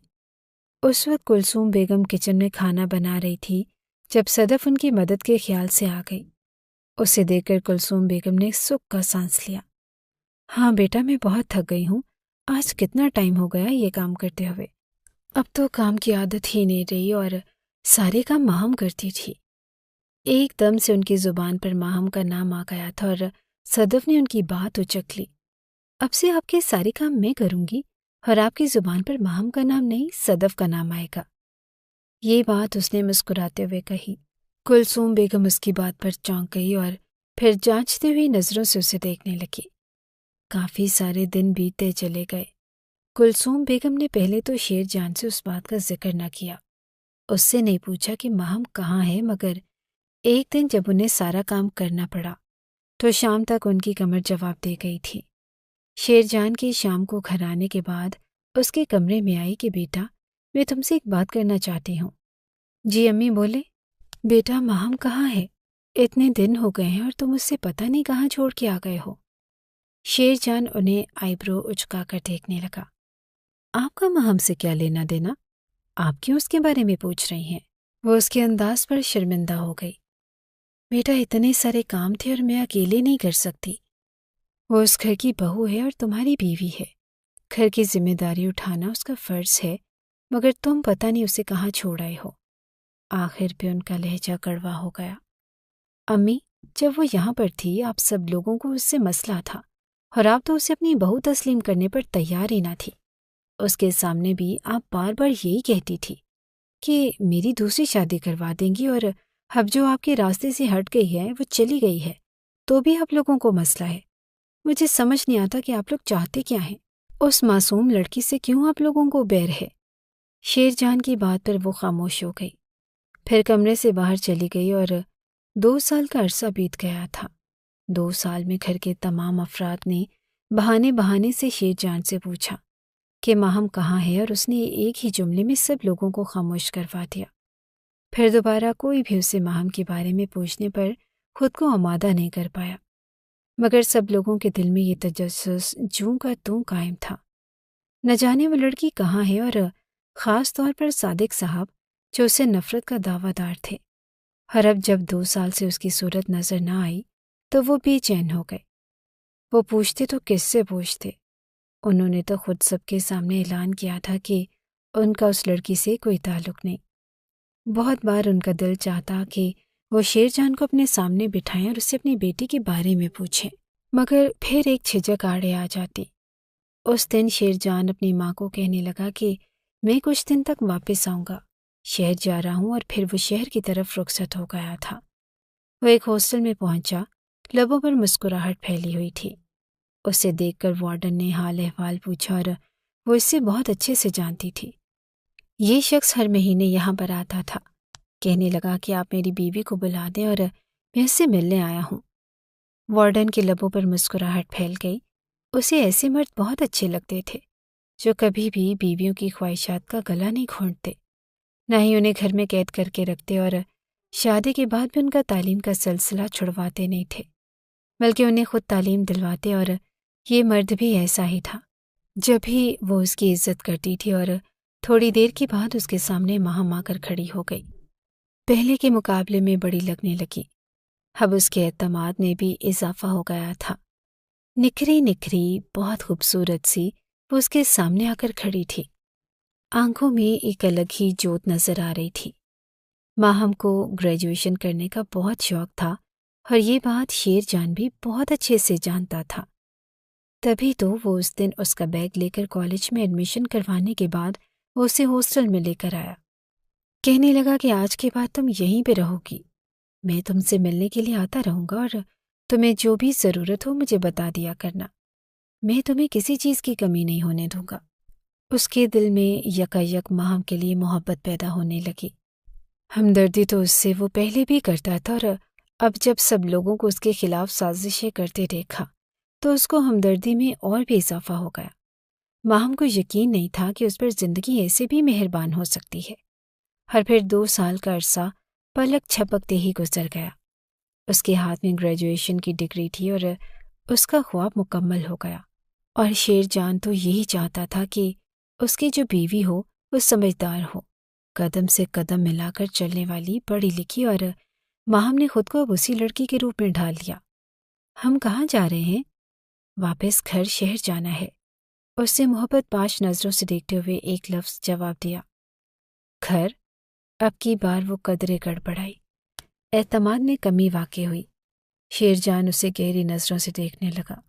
اس وقت کلثوم بیگم کچن میں کھانا بنا رہی تھی جب صدف ان کی مدد کے خیال سے آ گئی۔ اسے دیکھ کر کلثوم بیگم نے سکھ کا سانس لیا۔ ہاں بیٹا، میں بہت تھک گئی ہوں، آج کتنا ٹائم ہو گیا یہ کام کرتے ہوئے۔ اب تو کام کی عادت ہی نہیں رہی اور سارے کام ماہم کرتی تھی۔ ایک دم سے ان کی زبان پر ماہم کا نام آ گیا تھا اور صدف نے ان کی بات اچک لی۔ اب سے آپ کے سارے کام میں کروں گی اور آپ کی زبان پر ماہم کا نام نہیں، صدف کا نام آئے گا۔ یہ بات اس نے مسکراتے ہوئے کہی۔ کلثوم بیگم اس کی بات پر چونک گئی اور پھر جانچتی ہوئی نظروں سے اسے دیکھنے لگی۔ کافی سارے دن بیتتے چلے گئے۔ کلثوم بیگم نے پہلے تو شیر جان سے اس بات کا ذکر نہ کیا، اس سے نہیں پوچھا کہ ماہم کہاں ہے، مگر ایک دن جب انہیں سارا کام کرنا پڑا تو شام تک ان کی کمر جواب دے گئی تھی۔ شیر جان کی شام کو گھر آنے کے بعد اس کے کمرے میں آئی کہ بیٹا، میں تم سے ایک بات کرنا چاہتی ہوں۔ جی امی بولے۔ بیٹا ماہم کہاں ہے؟ اتنے دن ہو گئے ہیں اور تم اس سے پتہ نہیں کہاں چھوڑ کے آ گئے ہو۔ شیر جان انہیں آئی برو اچکا کر دیکھنے لگا۔ آپ کا ماہم سے کیا لینا دینا؟ آپ کیوں اس کے بارے میں پوچھ رہی ہیں؟ وہ اس کے انداز پر شرمندہ ہو گئی۔ بیٹا اتنے سارے کام تھے اور میں اکیلے نہیں کر سکتی۔ وہ اس گھر کی بہو ہے اور تمہاری بیوی ہے، گھر کی ذمہ داری اٹھانا اس کا فرض ہے، مگر تم پتہ نہیں اسے کہاں چھوڑ آئے ہو۔ آخر پہ ان کا لہجہ کڑوا ہو گیا۔ امی، جب وہ یہاں پر تھی آپ سب لوگوں کو اس سے مسئلہ تھا اور آپ تو اسے اپنی بہو تسلیم کرنے پر تیار ہی نہ تھی۔ اس کے سامنے بھی آپ بار بار یہی کہتی تھی کہ میری دوسری شادی کروا دیں گی، اور اب جو آپ کے راستے سے ہٹ گئی ہے وہ چلی گئی ہے تو بھی آپ لوگوں کو مسئلہ ہے۔ مجھے سمجھ نہیں آتا کہ آپ لوگ چاہتے کیا ہیں، اس معصوم لڑکی سے کیوں آپ لوگوں کو بیر ہے۔ شیر جان کی بات پر وہ خاموش ہو گئی، پھر کمرے سے باہر چلی گئی اور 2 سال کا عرصہ بیت گیا تھا۔ 2 سال میں گھر کے تمام افراد نے بہانے بہانے سے شیر جان سے پوچھا کہ ماہم کہاں ہے، اور اس نے ایک ہی جملے میں سب لوگوں کو خاموش کروا دیا۔ پھر دوبارہ کوئی بھی اسے ماہم کے بارے میں پوچھنے پر خود کو آمادہ نہیں کر پایا، مگر سب لوگوں کے دل میں یہ تجسس جوں کا توں قائم تھا۔ نہ جانے وہ لڑکی کہاں ہے، اور خاص طور پر صادق صاحب جو اسے نفرت کا دعویٰ دار تھے، اور اب جب 2 سال سے اس کی صورت نظر نہ آئی تو وہ بے چین ہو گئے۔ وہ پوچھتے تو کس سے پوچھتے؟ انہوں نے تو خود سب کے سامنے اعلان کیا تھا کہ ان کا اس لڑکی سے کوئی تعلق نہیں۔ بہت بار ان کا دل چاہتا کہ وہ شیر جان کو اپنے سامنے بٹھائیں اور اسے اپنی بیٹی کے بارے میں پوچھیں، مگر پھر ایک جھجک آڑے آ جاتی۔ اس دن شیر جان اپنی ماں کو کہنے لگا کہ میں کچھ دن تک واپس آؤں گا، شہر جا رہا ہوں، اور پھر وہ شہر کی طرف رخصت ہو گیا تھا۔ وہ ایک ہاسٹل میں پہنچا، لبوں پر مسکراہٹ پھیلی ہوئی تھی۔ اسے دیکھ کر وارڈن نے حال احوال پوچھا اور وہ اس سے بہت اچھے سے جانتی تھی۔ یہ شخص ہر مہینے یہاں پر آتا تھا، کہنے لگا کہ آپ میری بیوی کو بلا دیں اور میں اس سے ملنے آیا ہوں۔ وارڈن کے لبوں پر مسکراہٹ پھیل گئی۔ اسے ایسے مرد بہت اچھے لگتے تھے جو کبھی بھی بیویوں کی خواہشات کا گلا نہیں گھونٹتے، نہ ہی انہیں گھر میں قید کر کے رکھتے، اور شادی کے بعد بھی ان کا تعلیم کا سلسلہ چھڑواتے نہیں تھے، بلکہ انہیں خود تعلیم دلواتے۔ اور یہ مرد بھی ایسا ہی تھا، جب بھی وہ اس کی عزت کرتی تھی اور تھوڑی دیر کے بعد اس کے سامنے ماہم آ کر کھڑی ہو گئی۔ پہلے کے مقابلے میں بڑی لگنے لگی، اب اس کے اعتماد میں بھی اضافہ ہو گیا تھا۔ نکھری نکھری بہت خوبصورت سی وہ اس کے سامنے آ کر کھڑی تھی، آنکھوں میں ایک الگ ہی جوت نظر آ رہی تھی۔ ماہم کو گریجویشن کرنے کا بہت شوق تھا اور یہ بات شیر جان بھی بہت اچھے سے جانتا تھا۔ تبھی تو وہ اس دن اس کا بیگ لے کر کالج میں ایڈمیشن کروانے کے بعد وہ اسے ہاسٹل میں لے کر آیا۔ کہنے لگا کہ آج کے بعد تم یہیں پہ رہو گی، میں تم سے ملنے کے لیے آتا رہوں گا اور تمہیں جو بھی ضرورت ہو مجھے بتا دیا کرنا، میں تمہیں کسی چیز کی کمی نہیں ہونے دوں گا۔ اس کے دل میں یکایک ماہم کے لیے محبت پیدا ہونے لگی۔ ہمدردی تو اس سے وہ پہلے بھی کرتا تھا، اور اب جب سب لوگوں کو اس کے خلاف سازشیں کرتے دیکھا تو اس کو ہمدردی میں اور بھی اضافہ ہو گیا۔ ماہم کو یقین نہیں تھا کہ اس پر زندگی ایسے بھی مہربان ہو سکتی ہے۔ اور پھر 2 سال کا عرصہ پلک چھپکتے ہی گزر گیا۔ اس کے ہاتھ میں گریجویشن کی ڈگری تھی اور اس کا خواب مکمل ہو گیا، اور شیر جان تو یہی چاہتا تھا کہ اس کی جو بیوی ہو وہ سمجھدار ہو، قدم سے قدم ملا کر چلنے والی، پڑھی لکھی، اور ماہم نے خود کو اب اسی لڑکی کے روپ میں ڈھال لیا۔ ہم کہاں جا رہے ہیں؟ واپس گھر شہر جانا ہے، اس سے محبت پاش نظروں سے دیکھتے ہوئے ایک لفظ جواب دیا۔ گھر؟ اب کی بار وہ قدرے گڑبڑائی، اعتماد میں کمی واقع ہوئی۔ شیر جان اسے گہری نظروں سے دیکھنے لگا۔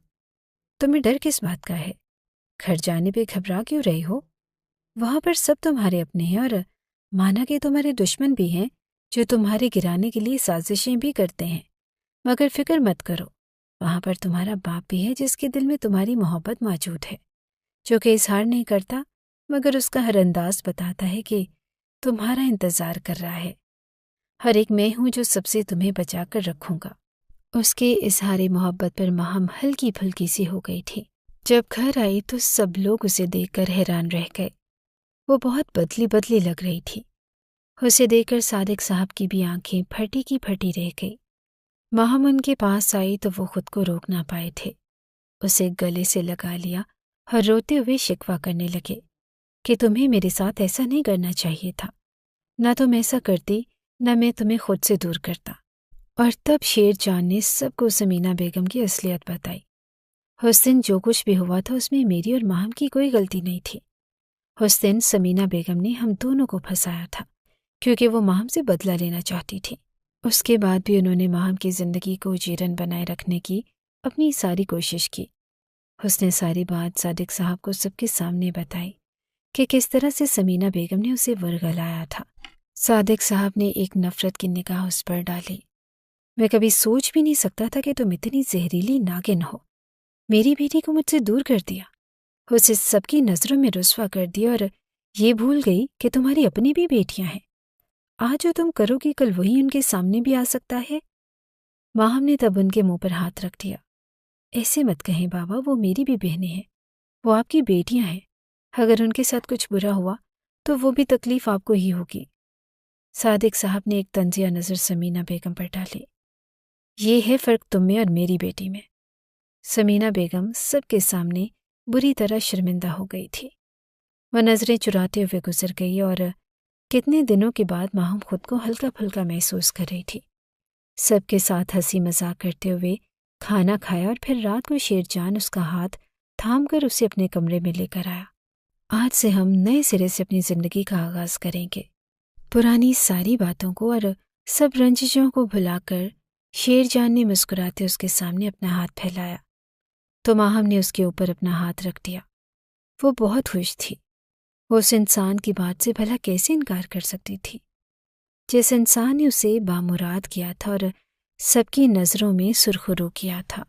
تمہیں ڈر کس بات کا ہے؟ گھر جانے پہ گھبرا کیوں رہی ہو؟ وہاں پر سب تمہارے اپنے ہیں، اور مانا کہ تمہارے دشمن بھی ہیں جو تمہارے گرانے کے لیے سازشیں بھی کرتے ہیں، مگر فکر مت کرو، وہاں پر تمہارا باپ بھی ہے جس کے دل میں تمہاری محبت موجود ہے، جو کہ اظہار نہیں کرتا مگر اس کا ہر انداز بتاتا ہے کہ تمہارا انتظار کر رہا ہے۔ ہر ایک میں ہوں جو سب سے تمہیں بچا کر رکھوں گا۔ اس کے اظہار محبت پر ماہم ہلکی پھلکی سی ہو گئی تھی۔ جب گھر آئی تو سب لوگ اسے دیکھ کر حیران رہ گئے۔ وہ بہت بدلی لگ رہی تھی۔ اسے دیکھ کر صادق صاحب کی بھی آنکھیں پھٹی کی پھٹی رہ گئی۔ ماہم ان کے پاس آئی تو وہ خود کو روک نہ پائے تھے، اسے گلے سے لگا لیا اور روتے ہوئے شکوہ کرنے لگے کہ تمہیں میرے ساتھ ایسا نہیں کرنا چاہیے تھا، نہ تم ایسا کرتی نہ میں تمہیں خود سے دور کرتا۔ اور تب شیر جان نے سب کو سمینہ بیگم کی اصلیت بتائی۔ اس دن جو کچھ بھی ہوا تھا اس میں میری اور ماہم کی کوئی غلطی نہیں تھی۔ اس دن سمینہ بیگم نے ہم دونوں کو پھنسایا تھا کیونکہ وہ ماہم سے بدلہ لینا چاہتی تھی۔ اس کے بعد بھی انہوں نے ماہم کی زندگی کو جیرن بنائے رکھنے کی اپنی ساری کوشش کی۔ اس نے ساری بات صادق صاحب کو سب کے سامنے بتائی کہ کس طرح سے سمینہ بیگم نے اسے ورغلایا تھا۔ صادق صاحب نے ایک نفرت کی نگاہ اس پر ڈالی۔ میں کبھی سوچ بھی نہیں سکتا تھا کہ تم اتنی زہریلی ناگن ہو۔ میری بیٹی کو مجھ سے دور کر دیا، اسے سب کی نظروں میں رسوا کر دیا، اور یہ بھول گئی کہ تمہاری اپنی بھی بیٹیاں ہیں۔ آج جو تم کرو گی کل وہی ان کے سامنے بھی آ سکتا ہے۔ ماہم نے تب ان کے منہ پر ہاتھ رکھ دیا۔ ایسے مت کہیں بابا، وہ میری بھی بہنیں ہیں، وہ آپ کی بیٹیاں ہیں، اگر ان کے ساتھ کچھ برا ہوا تو وہ بھی تکلیف آپ کو ہی ہوگی۔ صادق صاحب نے ایک طنزیہ نظر سمینہ بیگم پر ڈالی۔ یہ ہے فرق تم میں اور میری بیٹی میں۔ سمینہ بیگم سب کے سامنے بری طرح شرمندہ ہو گئی تھی۔ وہ نظریں چراتے ہوئے گزر گئی، اور کتنے دنوں کے بعد ماہم خود کو ہلکا پھلکا محسوس کر رہی تھی۔ سب کے ساتھ ہنسی مذاق کرتے ہوئے کھانا کھایا، اور پھر رات کو شیر جان اس کا ہاتھ تھام کر اسے اپنے کمرے میں لے کر آیا۔ آج سے ہم نئے سرے سے اپنی زندگی کا آغاز کریں گے۔ پرانی ساری باتوں کو اور سب رنجشوں کو بھلا کر شیر جان نے مسکراتے اس کے سامنے اپنا ہاتھ پھیلایا تو ماہم نے اس کے اوپر اپنا ہاتھ رکھ دیا۔ وہ بہت خوش تھی۔ وہ اس انسان کی بات سے بھلا کیسے انکار کر سکتی تھی جس انسان نے اسے بامراد کیا تھا اور سب کی نظروں میں سرخرو کیا تھا۔